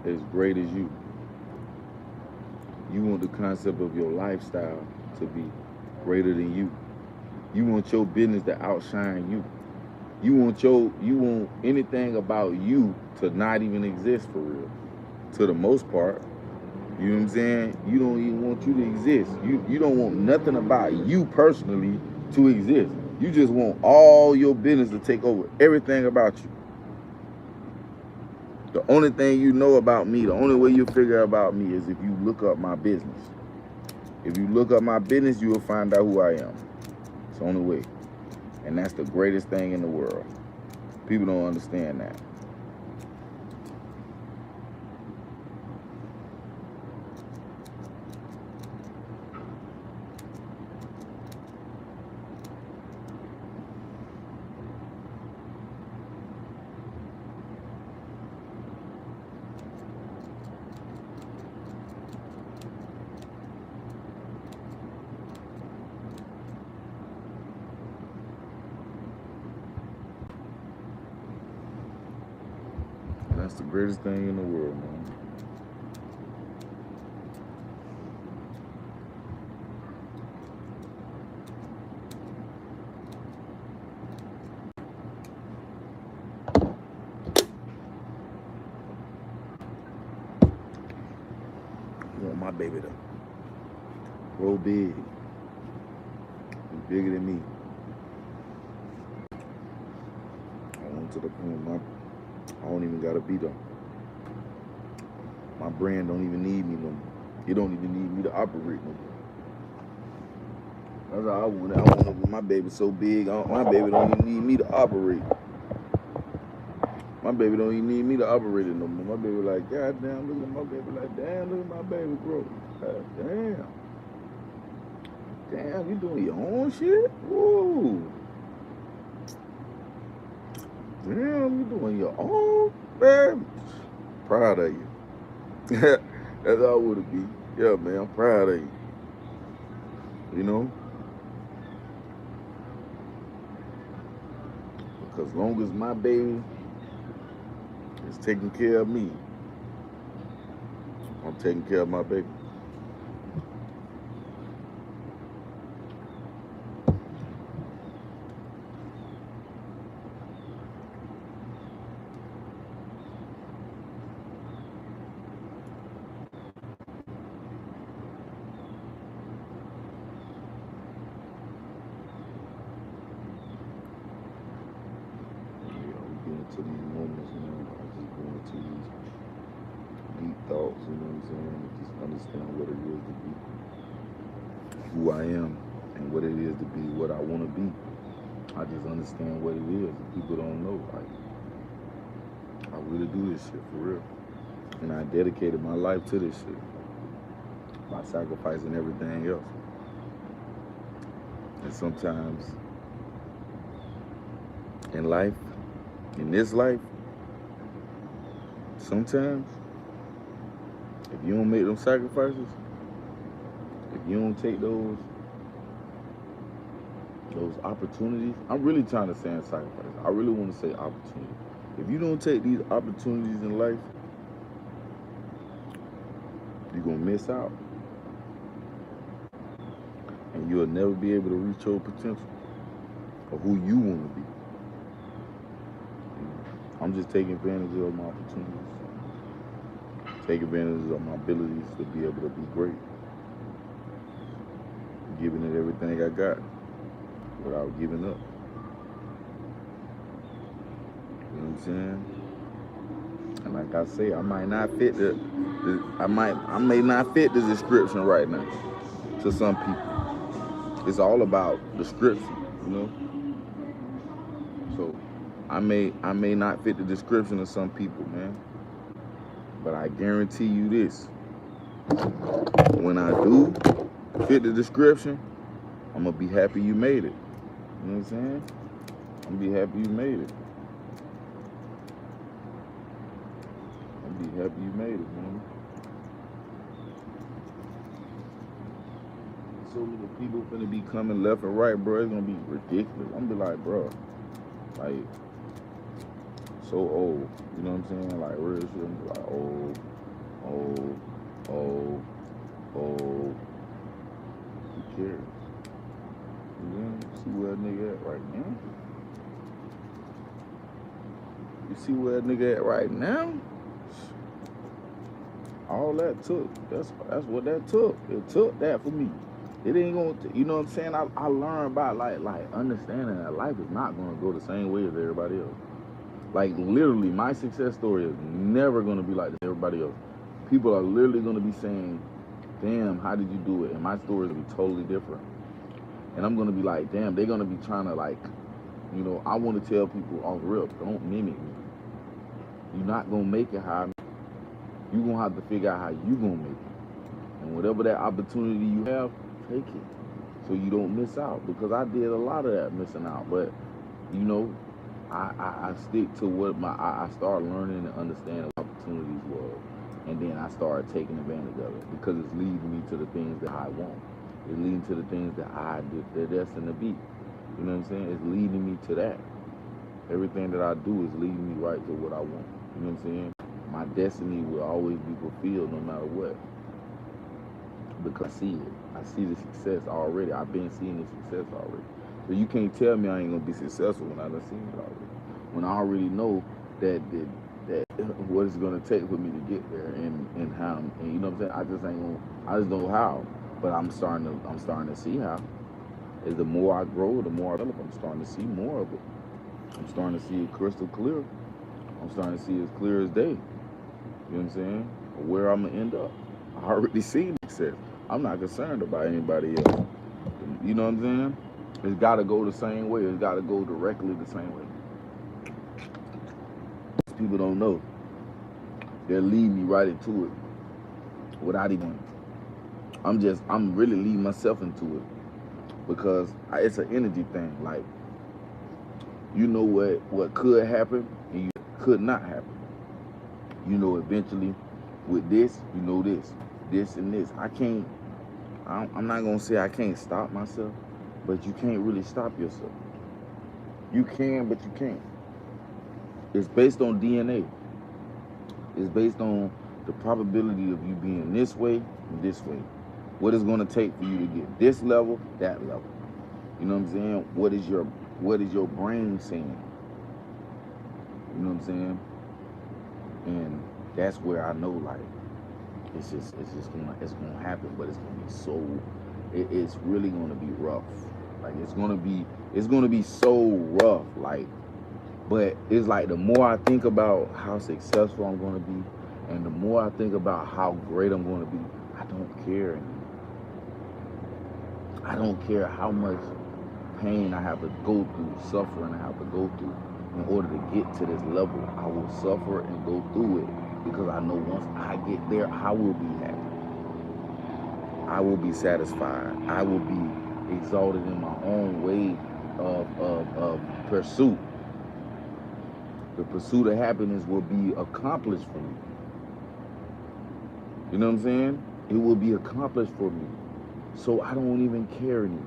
S1: as great as you. You want the concept of your lifestyle to be greater than you. You want your business to outshine you. You want anything about you to not even exist for real. To the most part. You know what I'm saying? You don't even want you to exist. You don't want nothing about you personally to exist. You just want all your business to take over everything about you. The only thing you know about me, the only way you figure about me is if you look up my business. If you look up my business, you will find out who I am. It's the only way. And that's the greatest thing in the world. People don't understand that. That's the greatest thing in the world, man. I want my baby to grow big, be bigger than me. I want to the point I don't even gotta be there. My brand don't even need me no more. It don't even need me to operate no more. That's how I want it. I want my baby so big. My baby don't even need me to operate. My baby don't even need me to operate it no more. My baby like, God damn, look at my baby. Like, damn, look at my baby grow. God damn. Damn, you doing your own shit? Woo. Damn, you doing your own, man. Proud of you. That's all I would be. Yeah, man, I'm proud of you. You know? Because as long as my baby is taking care of me, I'm taking care of my baby. To these moments, you know, I just go into these deep thoughts, you know what I'm saying? Just understand what it is to be who I am and what it is to be what I want to be. I just understand what it is. People don't know. Like, I really do this shit for real. And I dedicated my life to this shit by sacrificing everything else. And sometimes in life, in this life, sometimes, if you don't make them sacrifices, if you don't take those opportunities, I'm really trying to say sacrifice. I really want to say opportunity. If you don't take these opportunities in life, you're going to miss out. And you'll never be able to reach your potential or who you want to be. I'm just taking advantage of my opportunities. Take advantage of my abilities to be able to be great. Giving it everything I got without giving up. You know what I'm saying? And like I say, I might not fit I may not fit the description right now to some people. It's all about description, you know? So I may not fit the description of some people, man. But I guarantee you this. When I do fit the description, I'm gonna be happy you made it. You know what I'm saying? I'm gonna be happy you made it. I'm gonna be happy you made it, man. So many people finna be coming left and right, bro. It's gonna be ridiculous. I'm gonna be like, bro, like, so old. You know what I'm saying? Like, real shit. I'm be like, old. Who cares? You know? See where a nigga at right now? You see where a nigga at right now? All that took. That's what that took. It took that for me. It ain't gonna, you know what I'm saying? I learned about like understanding that life is not gonna go the same way as everybody else. Like literally, my success story is never gonna be like everybody else. People are literally gonna be saying, "Damn, how did you do it?" And my story is gonna be totally different. And I'm gonna be like, "Damn," they're gonna be trying to like, you know, I want to tell people off rip, don't mimic me. You're not gonna make it how you're gonna have to figure out how you gonna make it. And whatever that opportunity you have, take it. So you don't miss out. Because I did a lot of that missing out. But, you know, I stick to what I started learning and understanding what opportunities was. And then I started taking advantage of it. Because it's leading me to the things that I want. It's leading to the things that they're destined to be. You know what I'm saying? It's leading me to that. Everything that I do is leading me right to what I want. You know what I'm saying? my destiny will always be fulfilled no matter what. Because I see it. I see the success already. I've been seeing the success already. So you can't tell me I ain't gonna be successful when I done seen it already. When I already know that what it's gonna take for me to get there and how, and you know what I'm saying? I just don't know how. But I'm starting to see how. As the more I grow, the more I develop, I'm starting to see more of it. I'm starting to see it crystal clear. I'm starting to see it as clear as day. You know what I'm saying? Where I'm gonna end up. I already see success. I'm not concerned about anybody else. You know what I'm saying? It's gotta go the same way. It's gotta go directly the same way. People don't know. They'll lead me right into it without even. I'm really leading myself into it because it's an energy thing. Like, you know what could happen and you could not happen. You know, eventually with this, you know this and this. I'm not gonna say I can't stop myself, but you can't really stop yourself. You can, but you can't. It's based on DNA. It's based on the probability of you being this way and this way. What it's gonna take for you to get this level, that level. You know what I'm saying? What is your brain saying? You know what I'm saying? And that's where I know, like, it's gonna happen, but it's really gonna be rough. Like, it's gonna be so rough. Like, but it's like the more I think about how successful I'm gonna be, and the more I think about how great I'm gonna be, I don't care anymore. I don't care how much pain I have to go through, suffering I have to go through in order to get to this level. I will suffer and go through it because I know once I get there, I will be happy. I will be satisfied. I will be exalted in my own way of pursuit. The pursuit of happiness will be accomplished for me. You know what I'm saying? It will be accomplished for me. So I don't even care anymore.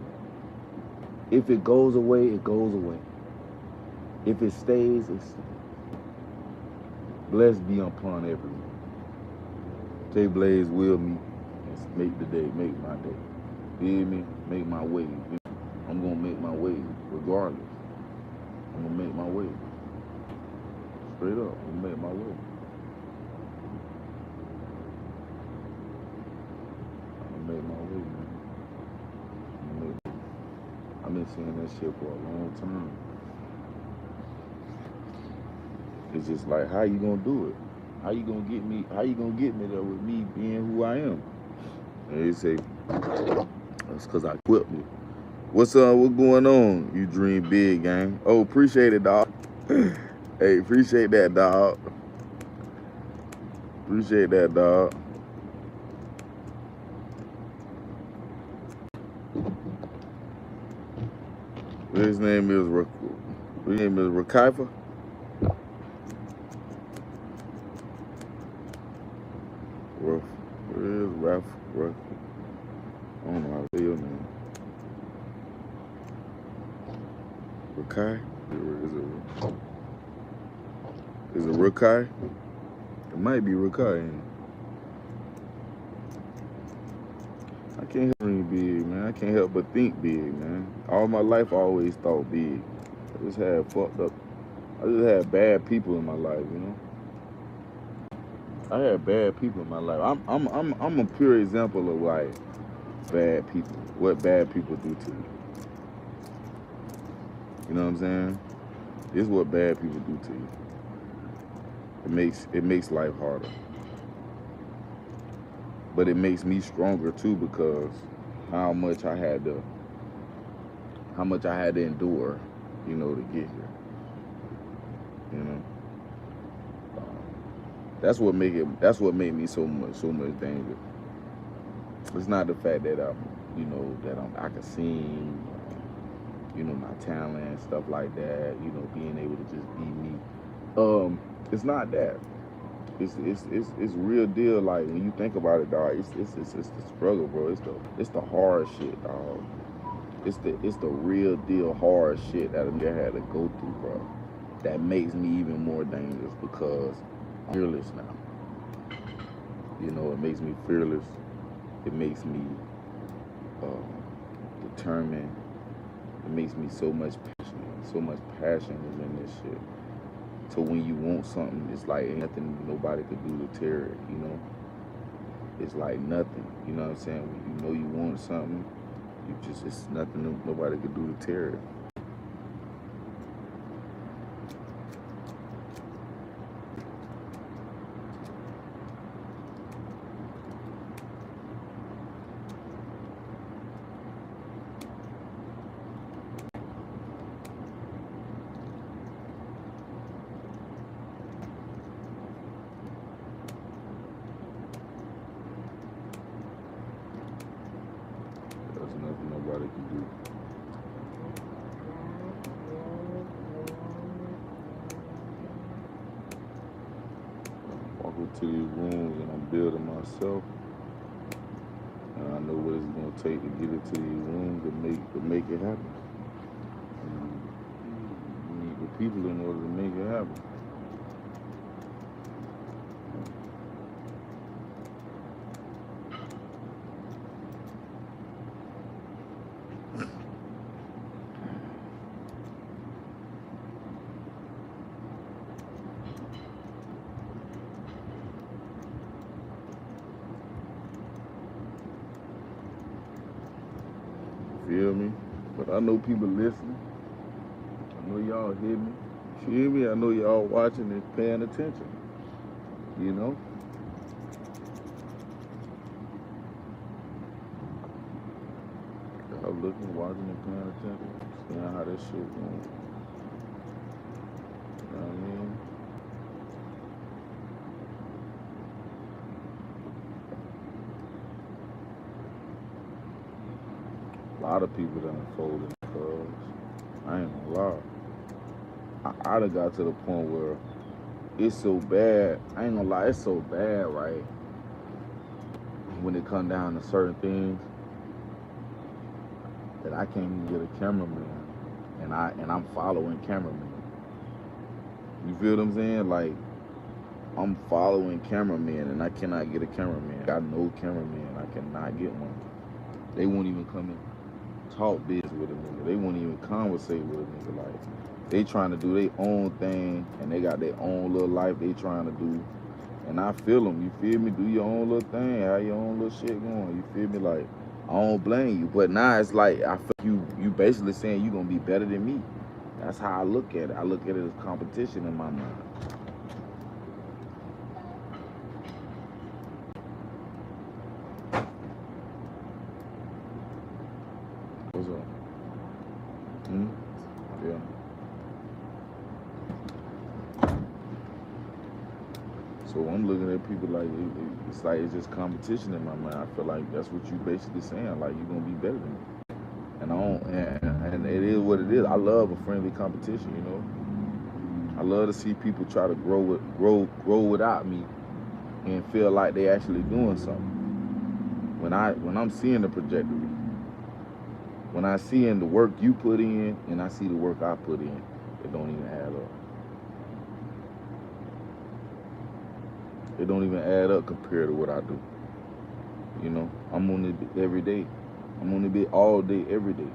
S1: If it goes away, it goes away. If it stays, it stays. Blessed be upon everyone. J Blaze will meet and make the day, make my day. You hear me? Make my way. I'm gonna make my way regardless. I'm gonna make my way. Straight up, I'm gonna make my way. I'm gonna make my way, man. I've been saying that shit for a long time. It's just like, how you gonna do it? How you gonna get me there with me being who I am? And they say, that's cause I equipped me. What's going on? You dream big, gang. Oh, appreciate it, dog. Hey, appreciate that, dog. Appreciate that, dog. His name is Rakaifa. Where is Raf? I don't know how to say your name. Rakai? Is it Rakai? It might be Rakai. I can't help dream big, man. I can't help but think big, man. All my life I always thought big. I just had bad people in my life, you know. I had bad people in my life. I'm a pure example of like bad people. What bad people do to you. You know what I'm saying? This is what bad people do to you. It makes life harder. But it makes me stronger too, because how much I had to endure, you know, to get here. You know. That's what made me so much danger. It's not the fact that I can sing, you know, my talent and stuff like that, you know, being able to just be me. It's not that. It's real deal. Like, when you think about it, dog, it's the struggle, bro. It's the hard shit, dog. It's the real deal hard shit that I had to go through, bro. That makes me even more dangerous, because I'm fearless now. You know, it makes me fearless. It makes me determined. It makes me so much passionate. So much passion is in this shit. So when you want something, it's like ain't nothing nobody could do to tear it, you know? It's like nothing, you know what I'm saying? When you know you want something, it's nothing nobody could do to tear it. There's nothing nobody can do. I walk into these rooms and I'm building myself, and I know what it's gonna take to get into these rooms to make it happen. And you need the people in order to make it happen. Feel me? But I know people listening. I know y'all hear me. Feel me? I know y'all watching and paying attention. You know? Y'all looking, watching, and paying attention. Seeing how this shit going. You know what I mean? A lot of people done folded because I ain't gonna lie. I done got to the point where it's so bad. I ain't gonna lie, it's so bad, right? When it come down to certain things that I can't even get a cameraman, and I'm following cameramen. You feel what I'm saying? Like I'm following cameramen, and I cannot get a cameraman. I got no cameraman. I cannot get one. They won't even come and talk biz with a nigga. They won't even conversate with a nigga. Like they trying to do their own thing, and they got their own little life they trying to do. And I feel them. You feel me? Do your own little thing. Have your own little shit going. You feel me? Like I don't blame you. But now it's like I feel you basically saying you gonna be better than me. That's how I look at it. I look at it as competition in my mind. What's up? Yeah. So I'm looking at people like it's just competition in my mind. I feel like that's what you basically saying. Like you're gonna be better than me, and I don't. And it is what it is. I love a friendly competition. You know, I love to see people try to grow without me, and feel like they actually doing something. When I'm seeing the trajectory, when I see in the work you put in, and I see the work I put in, it don't even add up. It don't even add up compared to what I do. You know, I'm on it every day. I'm on it all day, every day.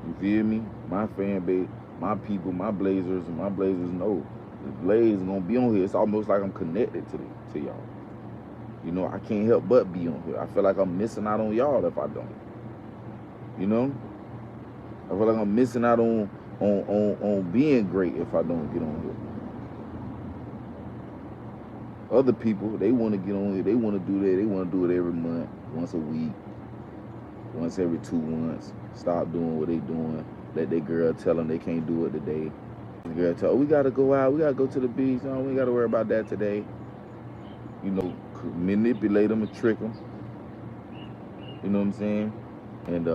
S1: You feel me? My fan base, my people, my Blazers know the Blaze gonna be on here. It's almost like I'm connected to y'all. You know, I can't help but be on here. I feel like I'm missing out on y'all if I don't. You know? I feel like I'm missing out on being great if I don't get on here. Other people, they want to get on here. They want to do that. They want to do it every month, once a week, once every 2 months. Stop doing what they doing. Let their girl tell them they can't do it today. The girl tell, we got to go out. We got to go to the beach. No, we got to worry about that today. You know, manipulate them and trick them. You know what I'm saying? And,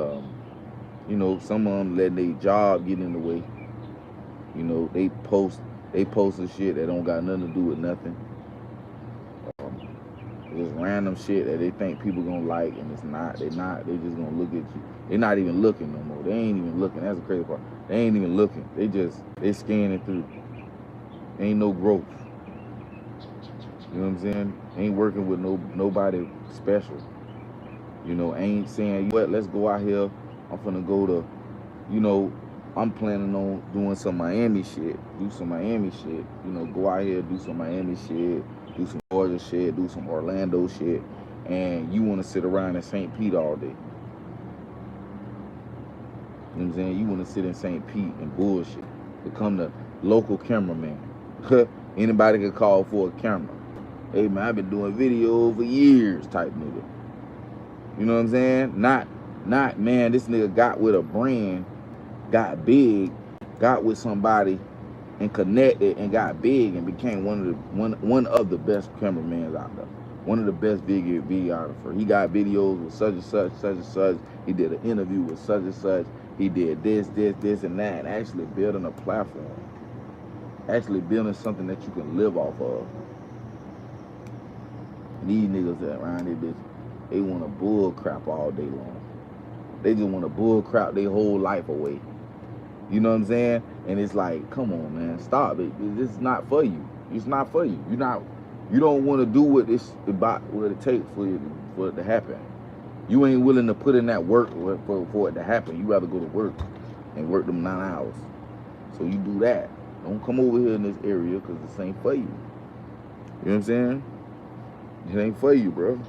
S1: you know, some of them letting their job get in the way. You know, they posting shit that don't got nothing to do with nothing. Just random shit that they think people gonna like, and it's not. They not. They just gonna look at you. They not even looking no more. They ain't even looking. That's the crazy part. They ain't even looking. They scanning through. Ain't no growth. You know what I'm saying? Ain't working with nobody special. You know, ain't saying, what, let's go out here. I'm finna go to, you know, I'm planning on doing some Miami shit. Do some Miami shit. You know, go out here, do some Miami shit, do some Georgia shit, do some Orlando shit. And you wanna sit around in St. Pete all day. You know what I'm saying? You wanna sit in St. Pete and bullshit. Become the local cameraman. Anybody can call for a camera. Hey man, I've been doing video for years type nigga. You know what I'm saying? Not man, this nigga got with a brand, got big, got with somebody and connected and got big and became one of the best cameramans out there. One of the best videographers. He got videos with such and such, such and such. He did an interview with such and such. He did this, and that. Actually building a platform. Actually building something that you can live off of. And these niggas that around this bitch, they want to bull crap all day long. They just want to bull crap their whole life away. You know what I'm saying? And it's like, come on, man, stop it. This is not for you. It's not for you. You don't want to do what it takes for it to happen. You ain't willing to put in that work for it to happen. You rather go to work and work them 9 hours. So you do that. Don't come over here in this area because this ain't for you. You know what I'm saying? It ain't for you, bro.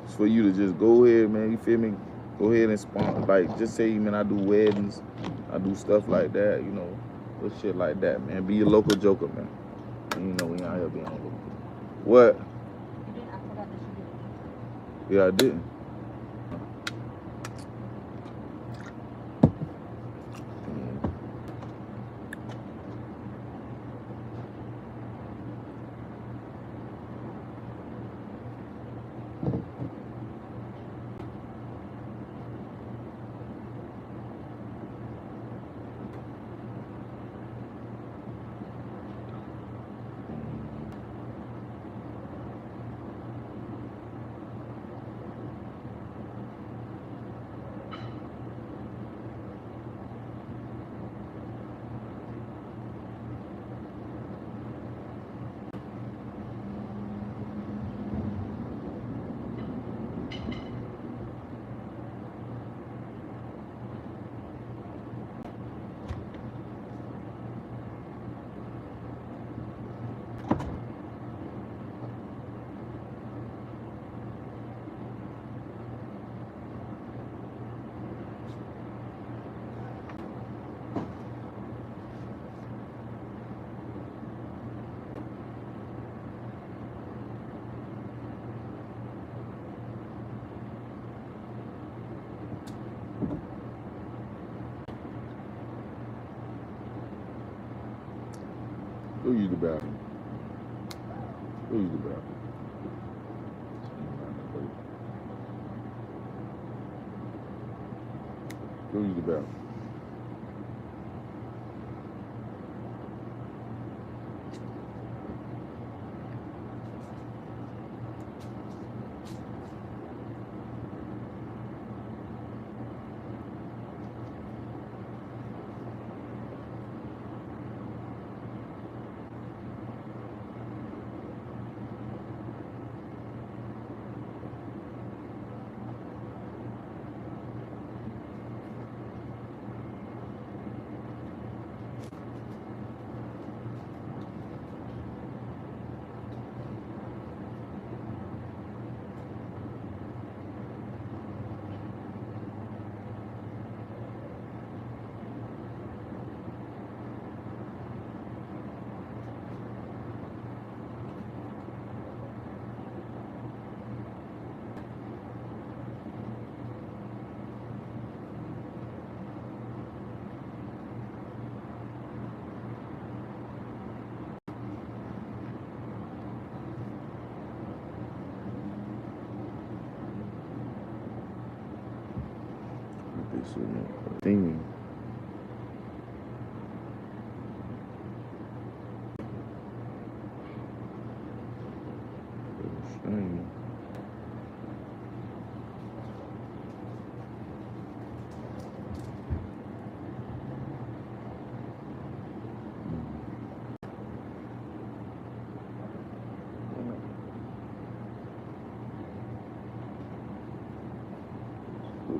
S1: It's for you to just go ahead, man. You feel me? Go ahead and sponsor. Like, just say, man, I do weddings. I do stuff like that, you know. Little shit like that, man. Be a local joker, man. You know, we out here being a local. What?
S2: You didn't? I forgot that you did.
S1: Yeah, I didn't. Go use the bathroom. Go use the bathroom. Go use the bathroom. Thing.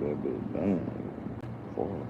S1: that bitch down. Fuck.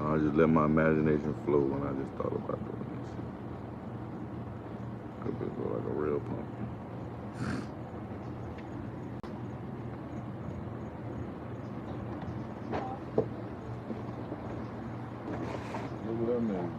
S1: I just let my imagination flow when I just thought about doing this shit. Could be like a real pump. Look at that man.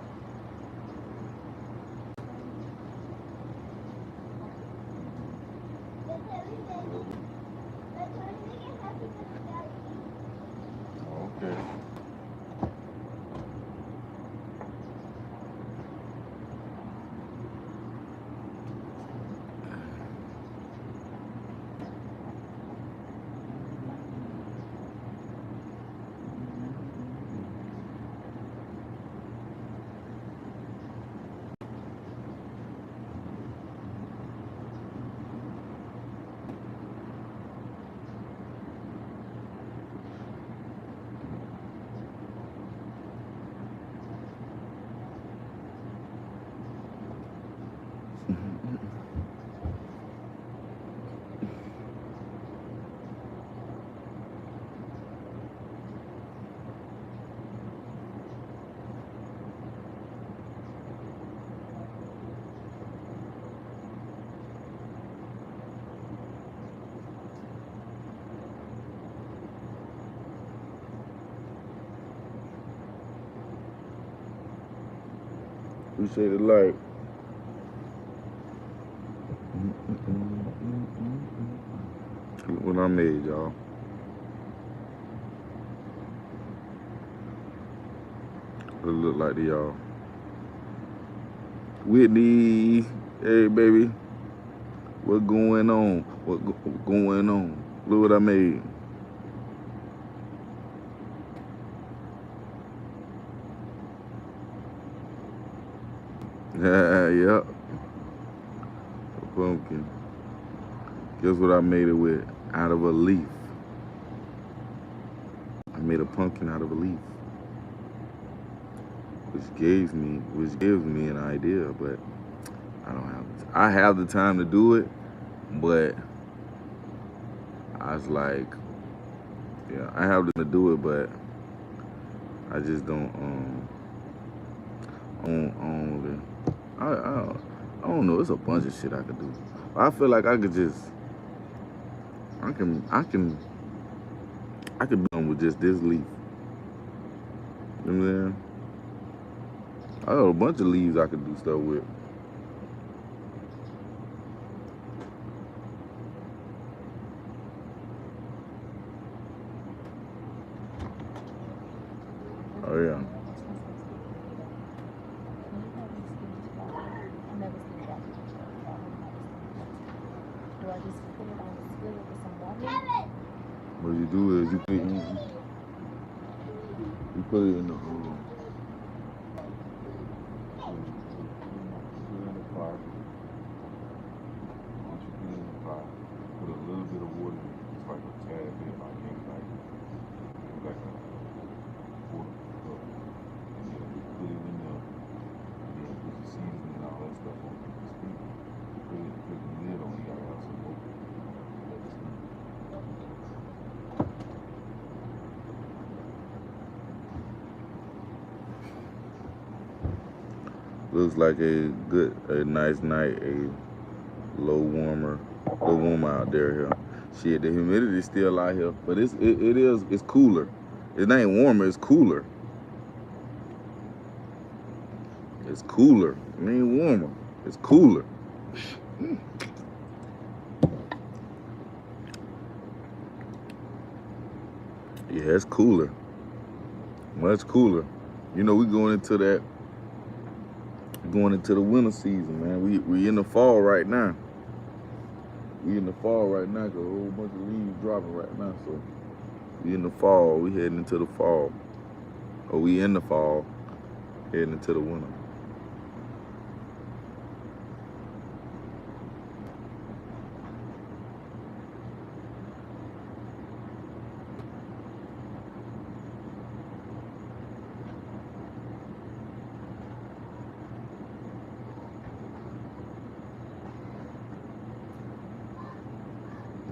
S1: Appreciate the light. Look what I made, y'all. What it look like to y'all? Whitney, hey baby, what going on? What going on? Look what I made. Yep. A pumpkin. Guess what I made it with? Out of a leaf. I made a pumpkin out of a leaf. Which gives me an idea, but I don't have it. I have the time to do it, but I was like, yeah, I have to do it, but I just don't I don't know. It's a bunch of shit I could do. I feel like I could just I could do them with just this leaf. You know what I'm saying? I got a bunch of leaves I could do stuff with. Oh yeah. What you do is you put it in the fire. Once you put it in the fire, put a little bit of water in it, just like a tad bit, like a quarter cup. And then you put it in there, and then put your seasoning and all that stuff on it. Put the lid on it, you gotta have some more. Looks like a nice night, a little warmer out there here. Shit, the humidity's still out here, but it's cooler. It ain't warmer, it's cooler. It's cooler. It ain't warmer. It's cooler. Yeah, it's cooler. Much cooler. You know, we going into the winter season, man. We in the fall right now. We in the fall right now, cause a whole bunch of leaves dropping right now. So we in the fall. We heading into the fall. Or we in the fall, heading into the winter.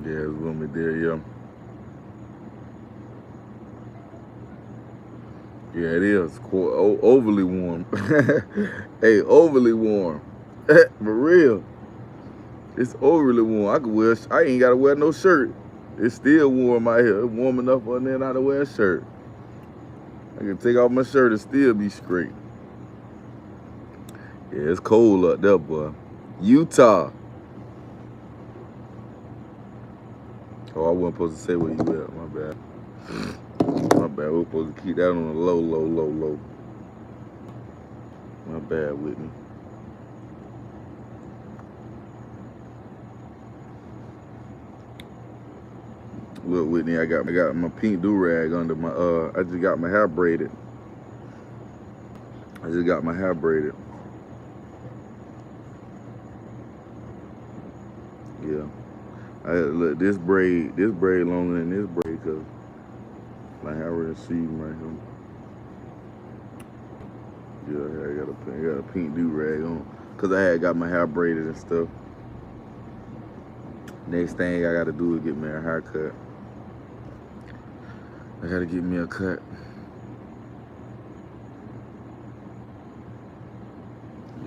S1: Yeah, it's gonna be there, yeah. Yeah, it is. Overly warm. Hey, overly warm. For real. It's overly warm. I ain't gotta wear no shirt. It's still warm out here. It's warm enough for there not to wear a shirt. I can take off my shirt and still be straight. Yeah, it's cold up there, boy. Utah. Oh, I wasn't supposed to say where you at. My bad. My bad. We're supposed to keep that on the low. My bad, Whitney. Look, Whitney, I got my pink do-rag under my, I just got my hair braided. Yeah. Look, this braid longer than this braid, cause my hair receiving right here. Yeah, I got a pink do-rag on, cause I had got my hair braided and stuff. Next thing I gotta do is get me a haircut. I gotta get me a cut.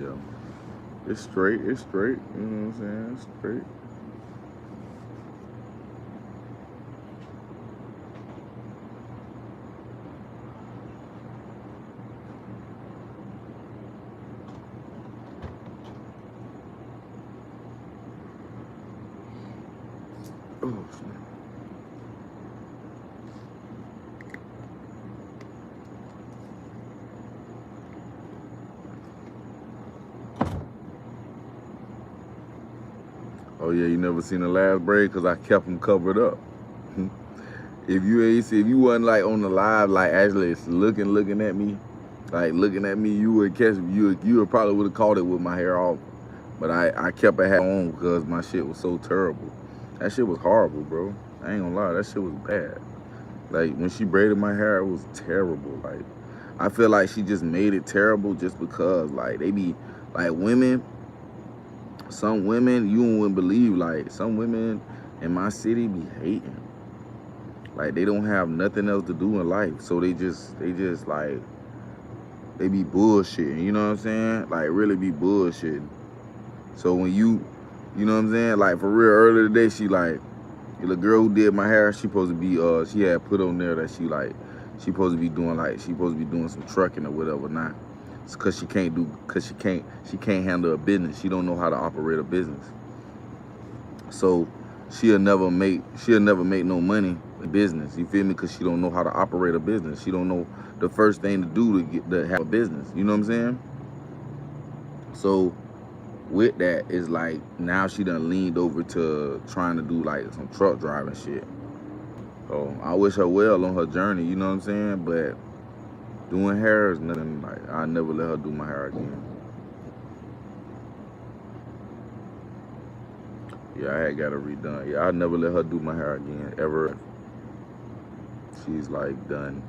S1: Yeah. It's straight. You know what I'm saying? It's straight. Oh, shit. Oh yeah, you never seen the last braid? Cause I kept them covered up. If you ain't see, if you wasn't like on the live, like actually looking at me, you would catch, you would probably would have caught it with my hair off. But I kept it hat on because my shit was so terrible. That shit was horrible, bro. I ain't gonna lie, that shit was bad. Like when she braided my hair, it was terrible. Like I feel like she just made it terrible just because like they be like women. Some women you wouldn't believe, like some women in my city be hating. Like they don't have nothing else to do in life, so they just like they be bullshitting. You know what I'm saying? Like really be bullshitting. So when you know what I'm saying? Like for real, earlier today, she like the girl who did my hair. She supposed to be she had put on there that she supposed to be doing some trucking or whatever. Not it's cause she can't handle a business. She don't know how to operate a business. So she'll never make no money in business. You feel me? Cause she don't know how to operate a business. She don't know the first thing to do to have a business. You know what I'm saying? So with that is like now she done leaned over to trying to do like some truck driving shit. So I wish her well on her journey, you know what I'm saying? But doing hair is nothing, like I never let her do my hair again. Yeah, I had got it redone. Yeah, I never let her do my hair again, ever. She's like done.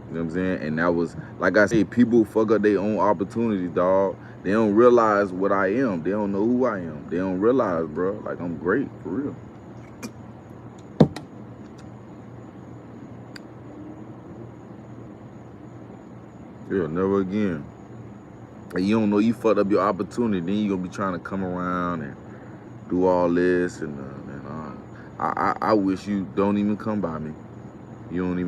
S1: You know what I'm saying? And that was, like I say, people fuck up their own opportunities, dog. They don't realize what I am. They don't know who I am. They don't realize, bro. Like, I'm great, for real. Yeah, never again. And you don't know you fucked up your opportunity. Then you gonna be trying to come around and do all this. And I wish you don't even come by me. I don't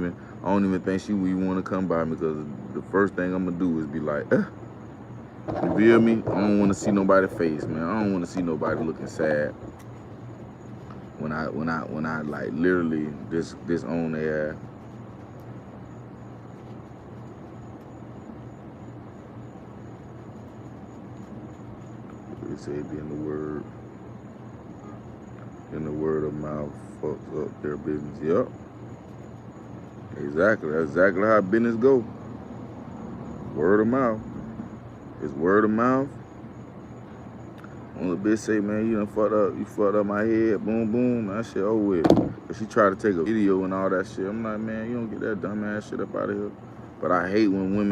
S1: even think she would want to come by me because the first thing I'm gonna do is be like, you feel me? I don't want to see nobody's face, man. I don't want to see nobody looking sad when I like literally disown their ass. They say in the word of mouth fucks up their business. Yup. Exactly. That's exactly how business go. Word of mouth. It's word of mouth. One little bitch say, man, you fucked up my head, boom, boom, that shit over with. But she tried to take a video and all that shit. I'm like, man, you don't get that dumbass shit up out of here. But I hate when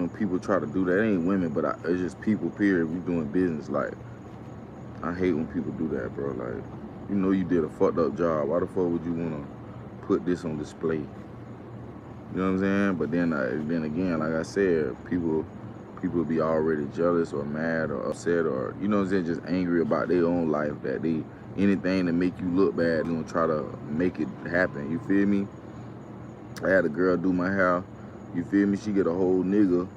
S1: people try to do that. It ain't women, but it's just people, period. We doing business, like, I hate when people do that, bro. Like, you know you did a fucked up job. Why the fuck would you want to put this on display? You know what I'm saying? But then again, like I said, people be already jealous or mad or upset or, you know what I'm saying, just angry about their own life, that anything to make you look bad, they're gonna try to make it happen. You feel me? I had a girl do my hair. You feel me? She get a whole nigga.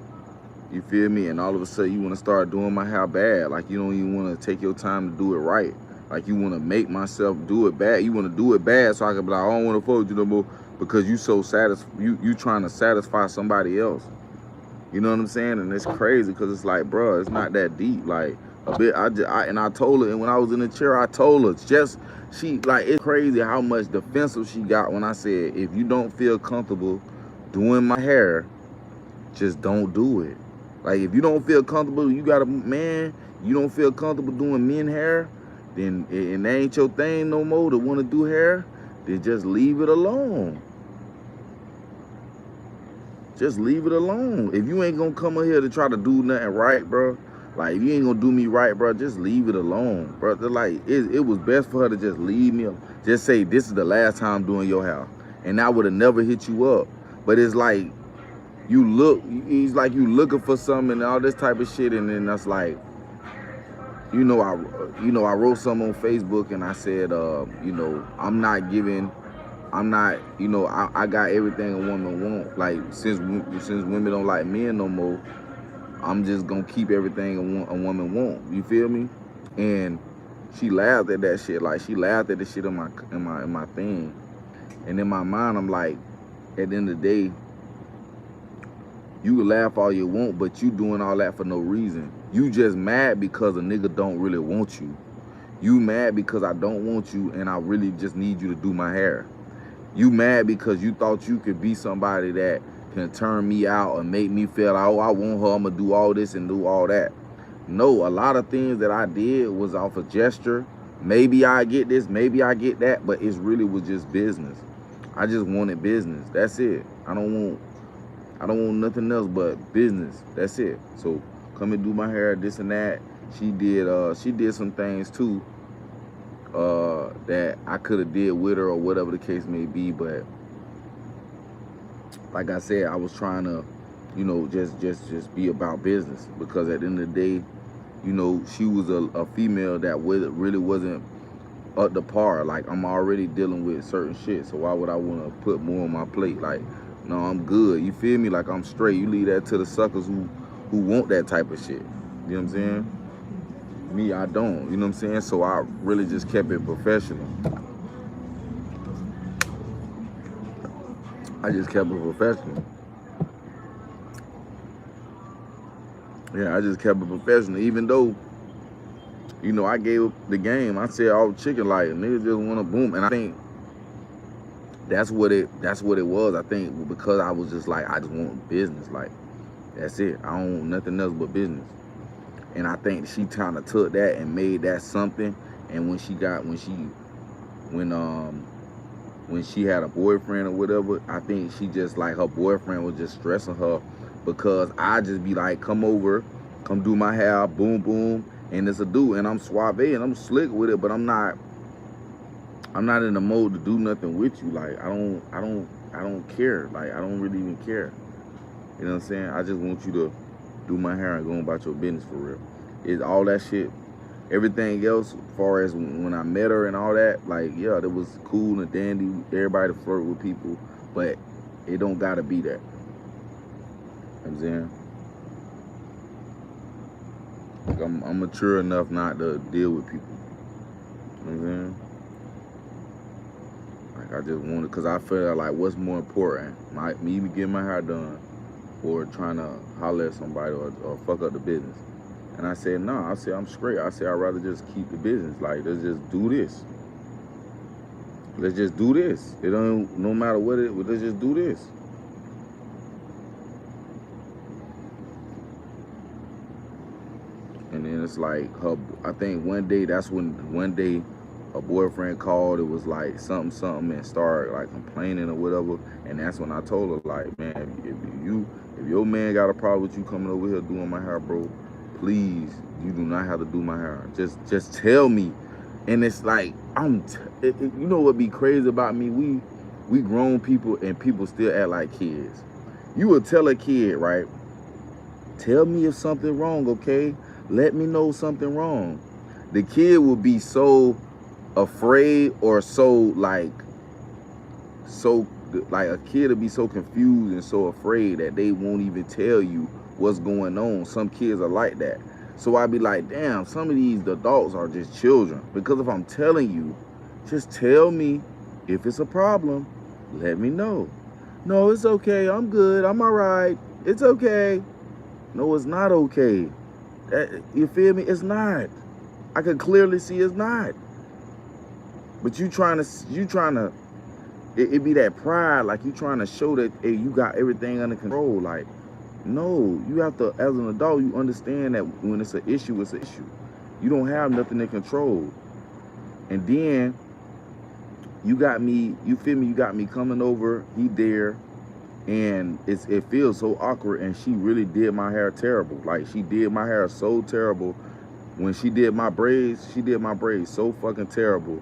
S1: You feel me? And all of a sudden you want to start doing my hair bad. Like you don't even want to take your time to do it right. Like you want to make myself do it bad. You want to do it bad so I can be like, I don't want to fuck with you no more because you so you trying to satisfy somebody else. You know what I'm saying? And it's crazy because it's like, bro, it's not that deep. Like a bit. I told her, and when I was in the chair, I told her it's crazy how much defensive she got when I said, if you don't feel comfortable doing my hair, just don't do it. Like if you don't feel comfortable, you don't feel comfortable doing men hair, then it ain't your thing no more to want to do hair, then just leave it alone. Just leave it alone. If you ain't gonna come up here to try to do nothing right, bro, like if you ain't gonna do me right, bro, just leave it alone, bro. Like it was best for her to just leave me. Just say this is the last time I'm doing your hair, and I would have never hit you up. But it's like he's like you looking for something and all this type of shit, and then that's like, I wrote something on Facebook and I said, I got everything a woman want. Like since women don't like men no more, I'm just gonna keep everything a woman want. You feel me? And she laughed at that shit. Like, she laughed at the shit in my thing. And in my mind, I'm like, at the end of the day, you can laugh all you want, but you doing all that for no reason. You just mad because a nigga don't really want you. You mad because I don't want you and I really just need you to do my hair. You mad because you thought you could be somebody that can turn me out and make me feel like, oh, I want her, I'm gonna do all this and do all that. No, a lot of things that I did was off a gesture. Maybe I get this, maybe I get that, but it really was just business. I just wanted business. That's it. I don't want nothing else but business. That's it. So come and do my hair, this and that. She did some things too that I could have did with her or whatever the case may be, but like I said, I was trying to, you know, just be about business, because at the end of the day, you know, she was a female that really wasn't up to par. Like, I'm already dealing with certain shit, so why would I want to put more on my plate? Like, no, I'm good. You feel me? Like, I'm straight. You leave that to the suckers who want that type of shit. You know what I'm saying? Me, I don't. You know what I'm saying? So I really just kept it professional. I just kept it professional. Yeah, I just kept it professional, even though, you know, I gave up the game. I said all chicken like, niggas just want to boom. And I think that's what it was. I think because I was just like, I just want business. Like, that's it. I don't want nothing else but business. And I think she kind of took that and made that something. And when she had a boyfriend or whatever, I think she just, like, her boyfriend was just stressing her, because I just be like, come over, come do my hair, boom, boom, and it's a dude, and I'm suave and I'm slick with it, but I'm not in the mode to do nothing with you. Like, I don't care. Like, I don't really even care. You know what I'm saying? I just want you to do my hair and go about your business for real. It's all that shit. Everything else, as far as when I met her and all that, like, yeah, that was cool and dandy. Everybody to flirt with people, but it don't gotta be that. You know what I'm saying? Like, I'm mature enough not to deal with people. You know what I'm saying? Like, I just wanted, because I feel like, what's more important? Me getting my hair done, or trying to holler at somebody or fuck up the business? And I said, no, I said, I'm straight. I said, I'd rather just keep the business. Like, let's just do this. Let's just do this. It don't, no matter what let's just do this. And then it's like, I think one day her boyfriend called. It was like something and started like complaining or whatever. And that's when I told her, like, man, if your man got a problem with you coming over here doing my hair, bro, please, you do not have to do my hair. Just tell me. And it's like, you know what be crazy about me? We grown people and people still act like kids. You would tell a kid, right? Tell me if something wrong, okay? Let me know something wrong. The kid will be so afraid, or like a kid will be so confused and so afraid that they won't even tell you what's going on. Some kids are like that. So I be like, damn, some of these adults are just children. Because if I'm telling you, just tell me. If it's a problem, let me know. No, it's okay. I'm good. I'm all right. It's okay. No, it's not okay. You feel me? It's not. I can clearly see it's not. But you trying to, it be that pride, like you trying to show that, hey, you got everything under control. Like, no, you have to, as an adult, you understand that when it's an issue, it's an issue. You don't have nothing in control. And then you got me, you feel me, you got me coming over, he there, and it feels so awkward. And she really did my hair terrible. Like, she did my hair so terrible. When she did my braids so fucking terrible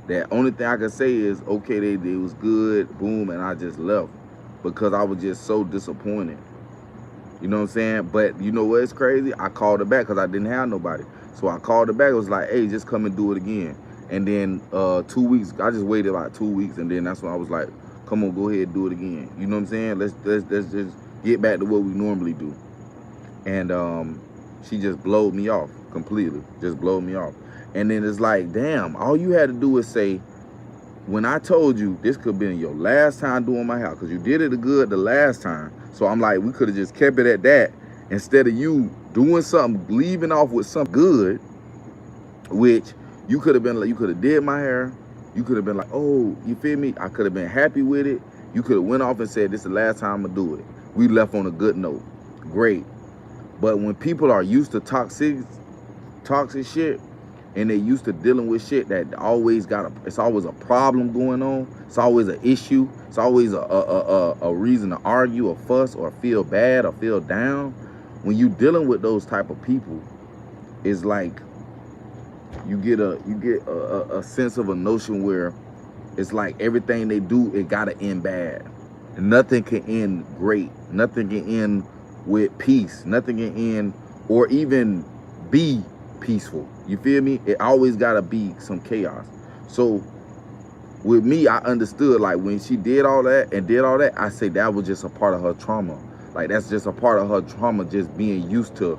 S1: that only thing I can say is, okay, it was good, boom, and I just left because I was just so disappointed. You know what I'm saying? But you know what's crazy? I called her back because I didn't have nobody. So I called her back. It was like, hey, just come and do it again. And then 2 weeks, I just waited like 2 weeks, and then that's when I was like, come on, go ahead and do it again. You know what I'm saying? Let's just get back to what we normally do. And she just blowed me off completely. Just blowed me off. And then it's like, damn, all you had to do is say, when I told you this could have been your last time doing my house, because you did it good the last time. So I'm like, we could have just kept it at that instead of you doing something, leaving off with something good, which you could have been like, you could have did my hair. You could have been like, oh, you feel me? I could have been happy with it. You could have went off and said, this is the last time I'm gonna do it. We left on a good note. Great. But when people are used to toxic shit, and they used to dealing with shit that it's always a problem going on. It's always an issue. It's always a reason to argue or fuss or feel bad or feel down. When you dealing with those type of people, it's like you get a sense of a notion where it's like everything they do, it gotta end bad. And nothing can end great. Nothing can end with peace. Nothing can end or even be peaceful. You feel me? It always gotta be some chaos. So with me, I understood, like, when she did all that, I say that was just a part of her trauma. Like, that's just a part of her trauma, just being used to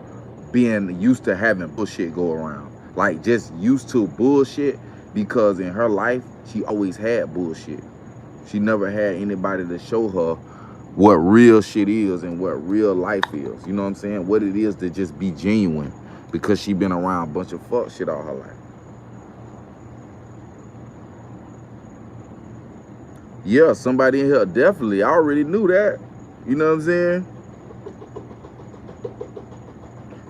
S1: having bullshit go around. Like, just used to bullshit, because in her life, she always had bullshit. She never had anybody to show her what real shit is and what real life is. You know what I'm saying? What it is to just be genuine, because she been around a bunch of fuck shit all her life. Yeah, somebody in here, definitely. I already knew that. You know what I'm saying?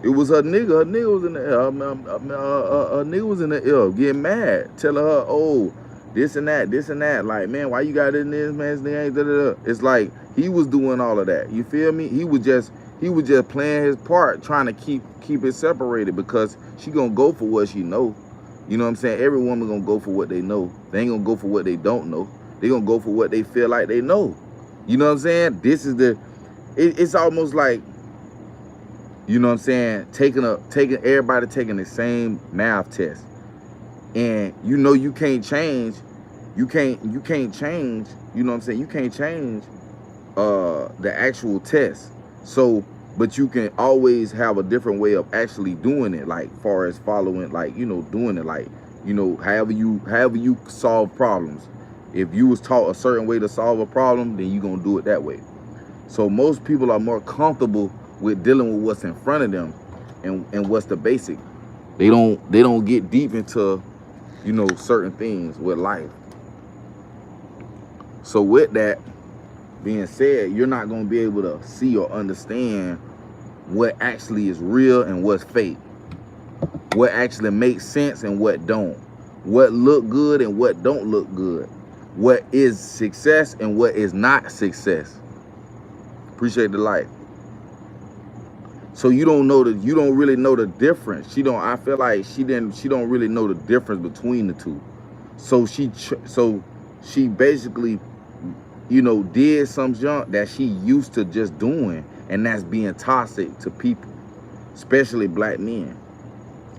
S1: It was her nigga. Her nigga was in the air. Her nigga was in the air getting mad, telling her, oh, this and that. Like, man, why you got in this, man? This ain't da-da-da. It's like he was doing all of that. You feel me? He was just playing his part, trying to keep it separated, because she gonna go for what she know. You know what I'm saying? Every woman gonna go for what they know. They ain't gonna go for what they don't know. They gonna go for what they feel like they know. You know what I'm saying? This is it's almost like, you know what I'm saying, everybody taking the same math test. And you know you can't change, you can't change, you know what I'm saying? You can't change the actual test. So, but you can always have a different way of actually doing it, like far as following, like, you know, doing it, like, you know, however you solve problems. If you was taught a certain way to solve a problem, then you gonna do it that way. So most people are more comfortable with dealing with what's in front of them and what's the basic. They don't get deep into, you know, certain things with life. So with that being said, you're not going to be able to see or understand what actually is real and what's fake. What actually makes sense and what don't. What look good and what don't look good. What is success and what is not success. Appreciate the light. So you don't really know the difference. I feel like she don't really know the difference between the two. So she basically, you know, did some junk that she used to just doing, and that's being toxic to people, especially black men.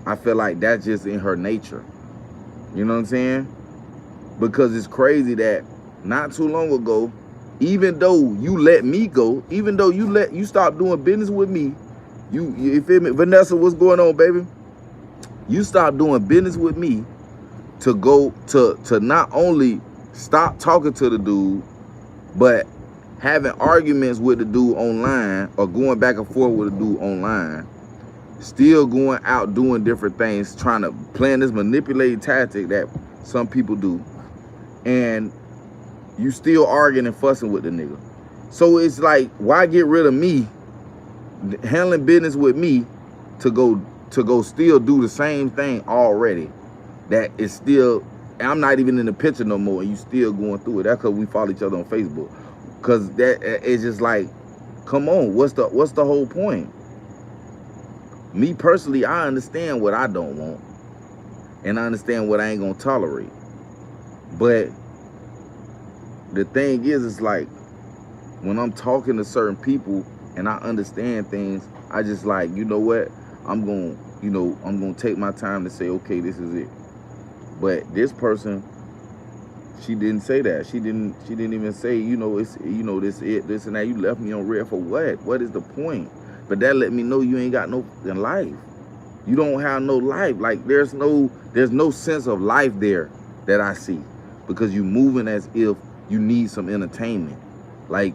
S1: I feel like that's just in her nature. You know what I'm saying? Because it's crazy that not too long ago, even though you let me go, even though you stopped doing business with me, you feel me? Vanessa, what's going on, baby? You stopped doing business with me to go to not only stop talking to the dude, but having arguments with the dude online, or going back and forth with the dude online, still going out doing different things, trying to plan this manipulating tactic that some people do, and you still arguing and fussing with the nigga. So it's like, why get rid of me, handling business with me, to go still do the same thing already? That is still, I'm not even in the picture no more, and you still going through it. That's because we follow each other on Facebook. Because that is just like, come on, what's the whole point? Me personally, I understand what I don't want, and I understand what I ain't gonna tolerate. But the thing is, it's like, when I'm talking to certain people and I understand things, I just like, you know what? I'm gonna take my time to say, okay, this is it. But this person, she didn't say that. She didn't even say, you know, it's, you know, this and that. You left me on red for what? What is the point? But that let me know you ain't got no in life. You don't have no life. Like there's no sense of life there that I see, because you moving as if you need some entertainment. Like,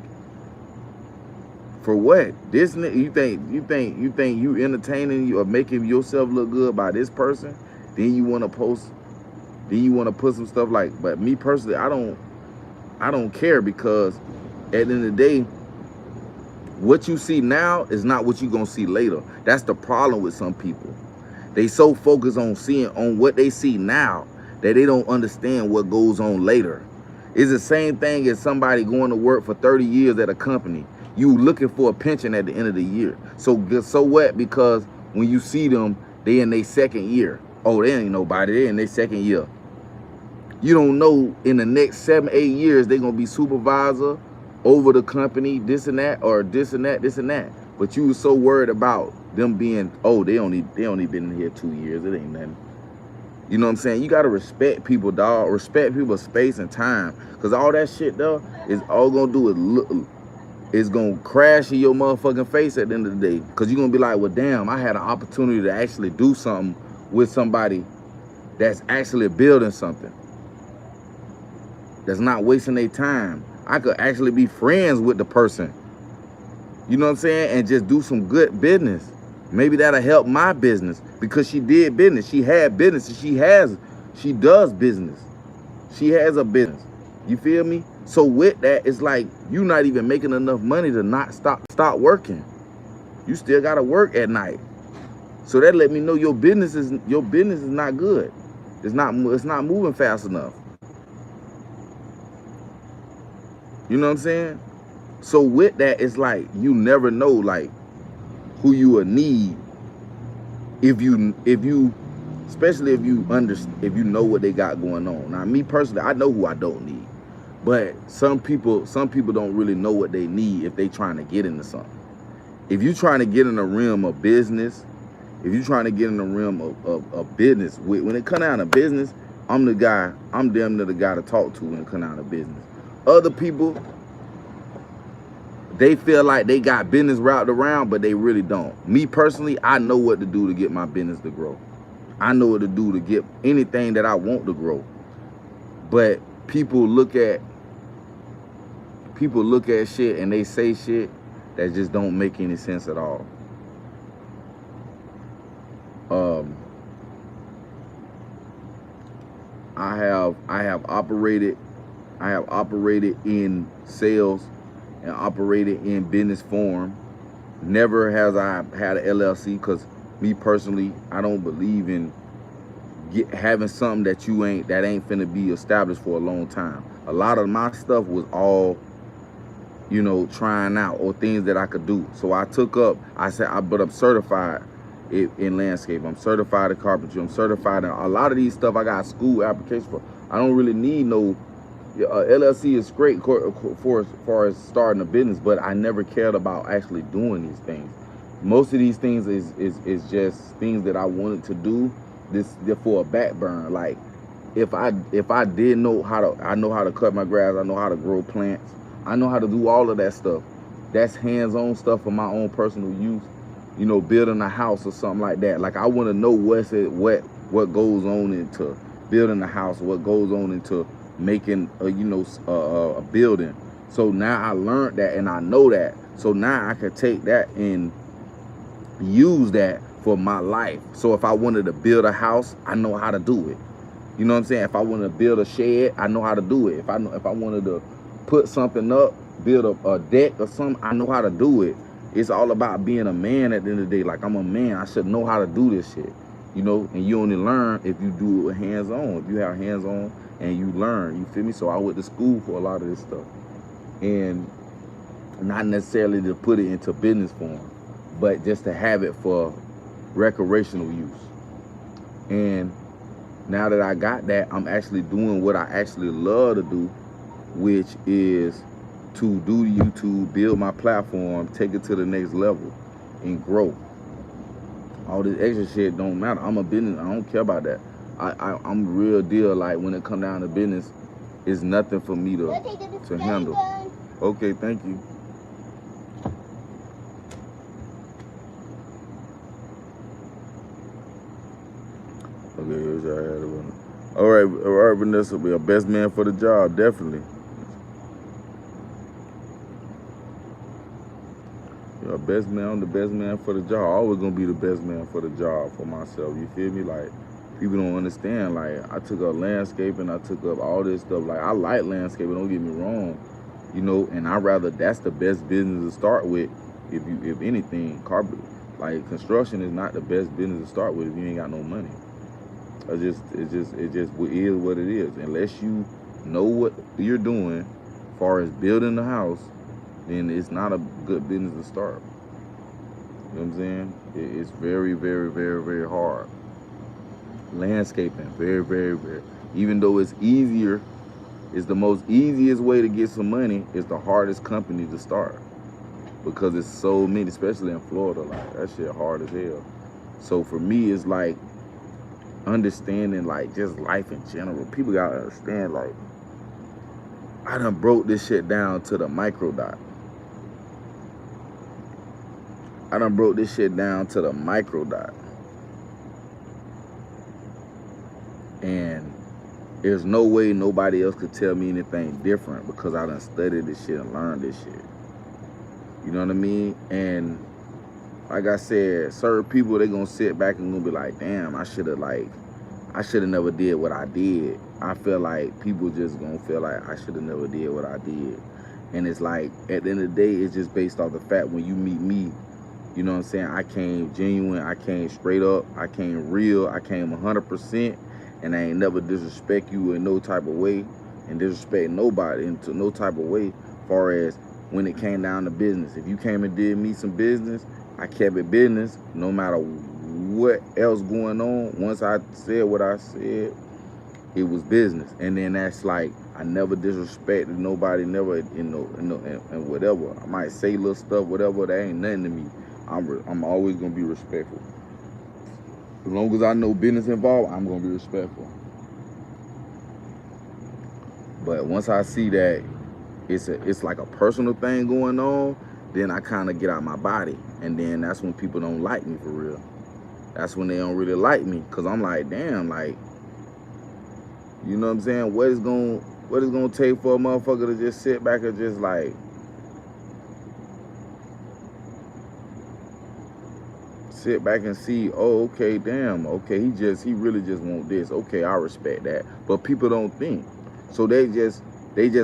S1: for what? This you think you entertaining you or making yourself look good by this person? Then you want to post. Then you want to put some stuff like. But me personally, I don't care, because at the end of the day, what you see now is not what you're gonna see later. That's the problem with some people. They so focused on seeing on what they see now that they don't understand what goes on later. It's the same thing as somebody going to work for 30 years at a company. You looking for a pension at the end of the year. So what? Because when you see them, they in their second year. Oh, they ain't nobody. They in their second year. You don't know in the next 7, 8 years they're gonna be supervisor over the company, this and that, or this and that, this and that. But you was so worried about them being, oh, they only been here 2 years. It ain't nothing. You know what I'm saying? You gotta respect people, dog. Respect people's space and time. Cause all that shit, though, is all gonna do is look. It's gonna crash in your motherfucking face at the end of the day. Cause you're gonna be like, well, damn, I had an opportunity to actually do something with somebody that's actually building something. That's not wasting their time. I could actually be friends with the person. You know what I'm saying? And just do some good business. Maybe that'll help my business, because she did business. She had business. She does business. She has a business. You feel me? So with that, it's like you not even making enough money to not stop working. You still gotta work at night. So that let me know your business is not good. It's not moving fast enough. You know what I'm saying? So with that, it's like you never know like who you will need if you especially if you know what they got going on. Now me personally, I know who I don't need. But some people don't really know what they need if they trying to get into something. If you trying to get in the realm of business, if you trying to get in the realm of business, when it come down to business, I'm damn near the guy to talk to when it come down to business. Other people, they feel like they got business routed around, but they really don't. Me personally, I know what to do to get my business to grow. I know what to do to get anything that I want to grow. But people look at shit and they say shit that just don't make any sense at all. I have operated in sales and operated in business form. Never has I had an LLC, because me personally, I don't believe in having something that ain't finna be established for a long time. A lot of my stuff was all, you know, trying out or things that I could do. So but I'm certified in landscape. I'm certified in carpentry. I'm certified in a lot of these stuff. I got school applications for. I don't really need no LLC is great for as far as starting a business, but I never cared about actually doing these things. Most of these things is just things that I wanted to do. They're for a back burner. Like if I did know I know how to cut my grass. I know how to grow plants. I know how to do all of that stuff. That's hands-on stuff for my own personal use. You know, building a house or something like that. Like I want to know what goes on into building a house, what goes on into making a building. So now I learned that and I know that. So now I could take that and use that for my life. So if I wanted to build a house, I know how to do it. You know what I'm saying? If I wanted to build a shed, I know how to do it. If I wanted to put something up, build a deck or something, I know how to do it. It's all about being a man at the end of the day. Like I'm a man, I should know how to do this shit. You know, and you only learn if you do it with hands-on. If you have hands-on and you learn, you feel me? So I went to school for a lot of this stuff. And not necessarily to put it into business form, but just to have it for recreational use. And now that I got that, I'm actually doing what I actually love to do, which is to do YouTube, build my platform, take it to the next level, and grow. All this extra shit don't matter. I'm a business. I don't care about that. I'm real deal. Like when it come down to business, it's nothing for me to handle. Okay, thank you. Okay, here's your head of it. All right, Vanessa, be a best man for the job, definitely. You're a best man, I'm the best man for the job. Always gonna be the best man for the job for myself. You feel me? Like, people don't understand. Like, I took up landscaping, I took up all this stuff. Like, I like landscaping, don't get me wrong. You know, and I rather that's the best business to start with. If anything, carpet, like construction is not the best business to start with if you ain't got no money. It just is what it is. Unless you know what you're doing, as far as building the house, then it's not a good business to start. You know what I'm saying? It's very, very, very, very hard. Landscaping, very, very, very. Even though it's easier, it's the most easiest way to get some money. It's the hardest company to start because it's so many, especially in Florida. Like, that shit hard as hell. So for me, it's like understanding like just life in general. People gotta understand, like, I done broke this shit down to the micro dot. And there's no way nobody else could tell me anything different because I done studied this shit and learned this shit. You know what I mean? And like I said, certain people, they gonna sit back and gonna be like, damn, I should have never did what I did. I feel like people just gonna feel like I should have never did what I did. And it's like, at the end of the day, it's just based off the fact when you meet me, you know what I'm saying? I came genuine, I came straight up, I came real, I came 100%, and I ain't never disrespect you in no type of way, and disrespect nobody into no type of way, far as when it came down to business. If you came and did me some business, I kept it business, no matter what else going on. Once I said what I said, it was business. And then that's like, I never disrespected nobody, never, and whatever. I might say little stuff, whatever, that ain't nothing to me. I'm always gonna be respectful. As long as I know business involved, I'm gonna be respectful. But once I see that it's like a personal thing going on, then I kind of get out my body, and then that's when people don't like me for real. That's when they don't really like me, cause I'm like, damn, like, you know what I'm saying? What is gonna take for a motherfucker to just sit back and just like sit back and see, oh, okay, damn, okay, he really just want this. Okay, I respect that. But people don't think. So they just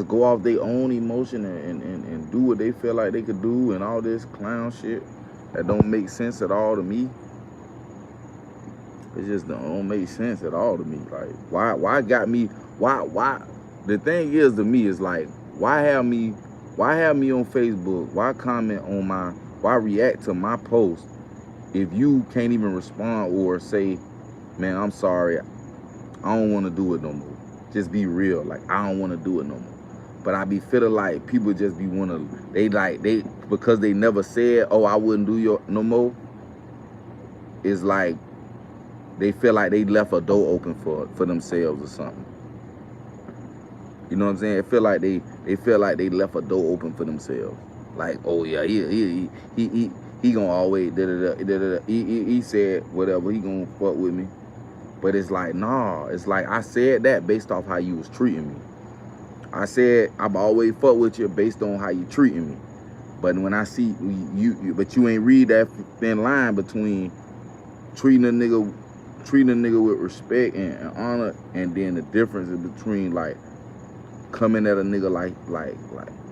S1: go off their own emotion and do what they feel like they could do and all this clown shit that don't make sense at all to me. It just don't make sense at all to me. Like, why the thing is to me is like, why have me on Facebook? Why react to my post if you can't even respond or say, man, I'm sorry, I don't want to do it no more. Just be real. Like, I don't want to do it no more. But I be feeling like people just be because they never said, oh, I wouldn't do no more. It's like they feel like they left a door open for themselves or something. You know what I'm saying? It feel like they feel like they left a door open for themselves. Like, oh yeah, he gonna always he said whatever, he gonna fuck with me. But it's like, nah, it's like I said that based off how you was treating me. I said I've always fuck with you based on how you treating me. But when I see but you ain't read that thin line between treating a nigga with respect and honor, and then the difference is between like coming at a nigga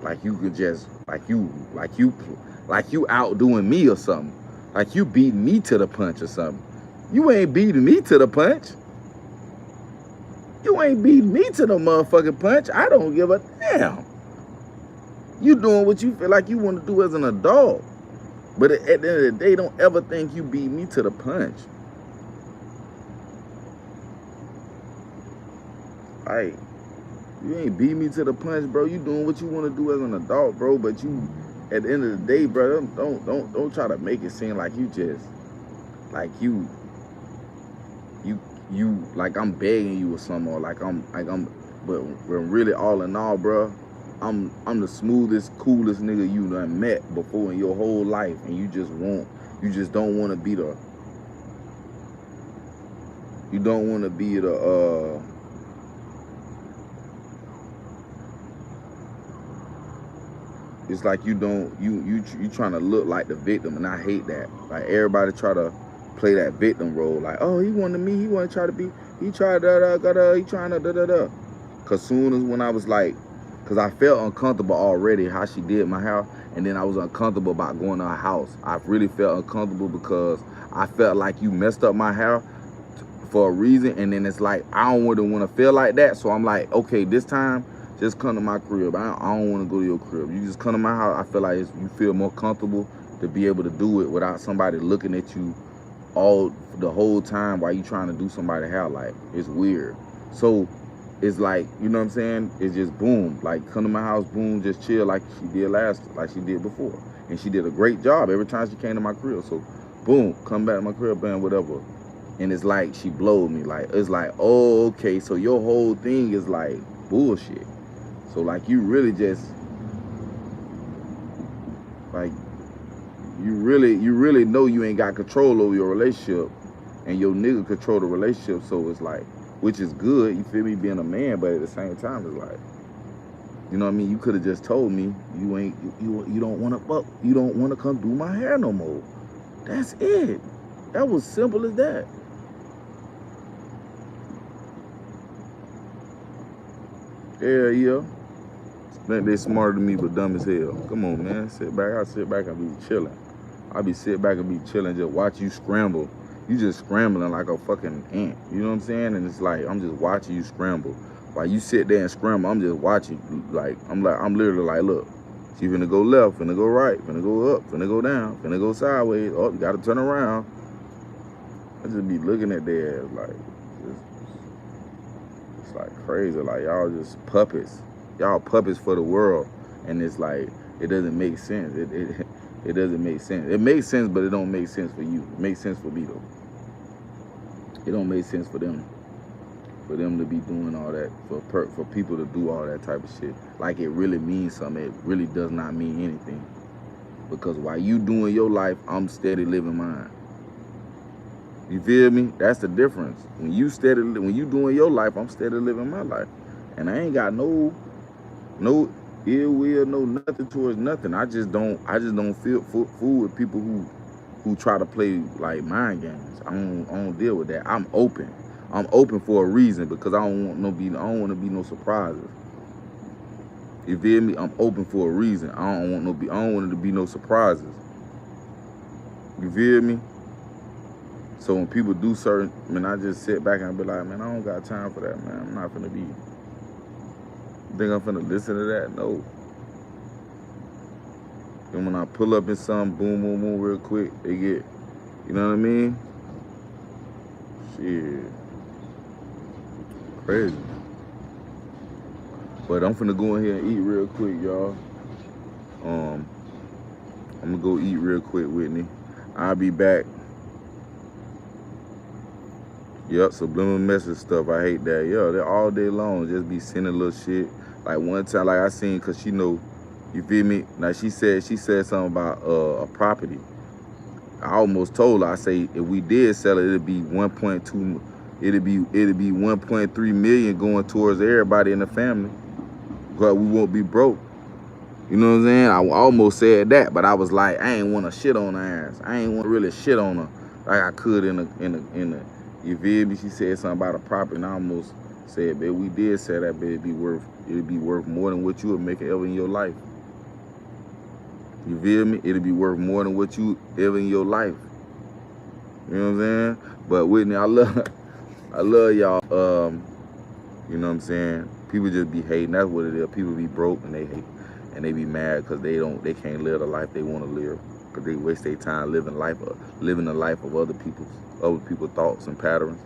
S1: like you could just like you outdoing me or something. Like you beating me to the punch or something. You ain't beating me to the punch. You ain't beating me to the motherfucking punch. I don't give a damn. You doing what you feel like you want to do as an adult. But at the end of the day, don't ever think you beat me to the punch. Like, you ain't beat me to the punch, bro. You doing what you want to do as an adult, bro. But you, at the end of the day, bro, don't try to make it seem like you just, like you like I'm begging you or something, or but really all in all, bro, I'm the smoothest, coolest nigga you done met before in your whole life, and you just don't want to be You don't want to be it's like you trying to look like the victim, and I hate that. Like everybody try to play that victim role. Like, oh, he wanted me. He want to try to be. He tried he trying to da da da. Cause soon as when I was like, cause I felt uncomfortable already how she did my hair, and then I was uncomfortable about going to her house. I really felt uncomfortable because I felt like you messed up my hair for a reason, and then it's like I don't want to feel like that. So I'm like, okay, this time just come to my crib. I don't want to go to your crib. You just come to my house. I feel like you feel more comfortable to be able to do it without somebody looking at you all the whole time while you trying to do somebody's hair. Like, it's weird. So it's like, you know what I'm saying? It's just boom, like come to my house, boom, just chill like she did before. And she did a great job every time she came to my crib. So boom, come back to my crib, bam, whatever. And it's like she blowed me. Like, it's like, oh, okay, so your whole thing is like bullshit. So like you really just like you really know you ain't got control over your relationship, and your nigga control the relationship. So it's like, which is good, you feel me, being a man, but at the same time it's like, you know what I mean, you could have just told me you don't want to come do my hair no more. That's it. That was simple as that. Yeah. Think they smarter than me, but dumb as hell. Come on, man. Sit back. I sit back and be chilling. I be sit back and be chilling, just watch you scramble. You just scrambling like a fucking ant. You know what I'm saying? And it's like, I'm just watching you scramble. While you sit there and scramble, I'm just watching. I'm literally like, look, she finna go left, finna go right, finna go up, finna go down, finna go sideways. Oh, you gotta turn around. I just be looking at their ass like, it's like crazy. Like, y'all just puppets. Y'all puppets for the world, and it's like, it doesn't make sense. It doesn't make sense. It makes sense, but it don't make sense for you. It makes sense for me though. It don't make sense for them to be doing all that, for people to do all that type of shit. Like it really means something. It really does not mean anything. Because while you doing your life, I'm steady living mine. You feel me? That's the difference. When you doing your life, I'm steady living my life, and I ain't got no ill will, no nothing towards nothing. I just don't feel fool with people who try to play like mind games. I don't deal with that. I'm open. I'm open for a reason, because I don't want to be no surprises. You feel me? I'm open for a reason. I don't want it to be no surprises. You feel me? So when people do certain, I just sit back and be like, man, I don't got time for that, man. I'm not finna be. Think I'm finna listen to that? No. And when I pull up in something, boom, boom, boom, real quick, they get, you know what I mean? Shit. Crazy. But I'm finna go in here and eat real quick, y'all. I'm gonna go eat real quick, Whitney. I'll be back. Yep, subliminal message stuff. I hate that. Yeah, they're all day long. Just be sending little shit. Like one time, like I seen, cause she know, you feel me? Now she said something about a property. I almost told her, I say, if we did sell it, it'd be 1.2, it'd be 1.3 million going towards everybody in the family. But we won't be broke. You know what I'm saying? I almost said that, but I was like, I ain't want to shit on her ass. I ain't want to really shit on her like I could in the. You feel me? She said something about a property, and I almost said, but we did say that, but it'd be worth more than what you would make ever in your life. You feel me? It'd be worth more than what you ever in your life. You know what I'm saying? But Whitney, I love y'all. You know what I'm saying? People just be hating. That's what it is. People be broke and they hate, and they be mad because they can't live the life they want to live, because they waste their time living the life of other people's thoughts and patterns.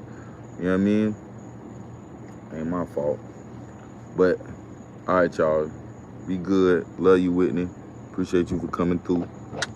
S1: You know what I mean? Ain't my fault. But all right, y'all. Be good. Love you, Whitney. Appreciate you for coming through.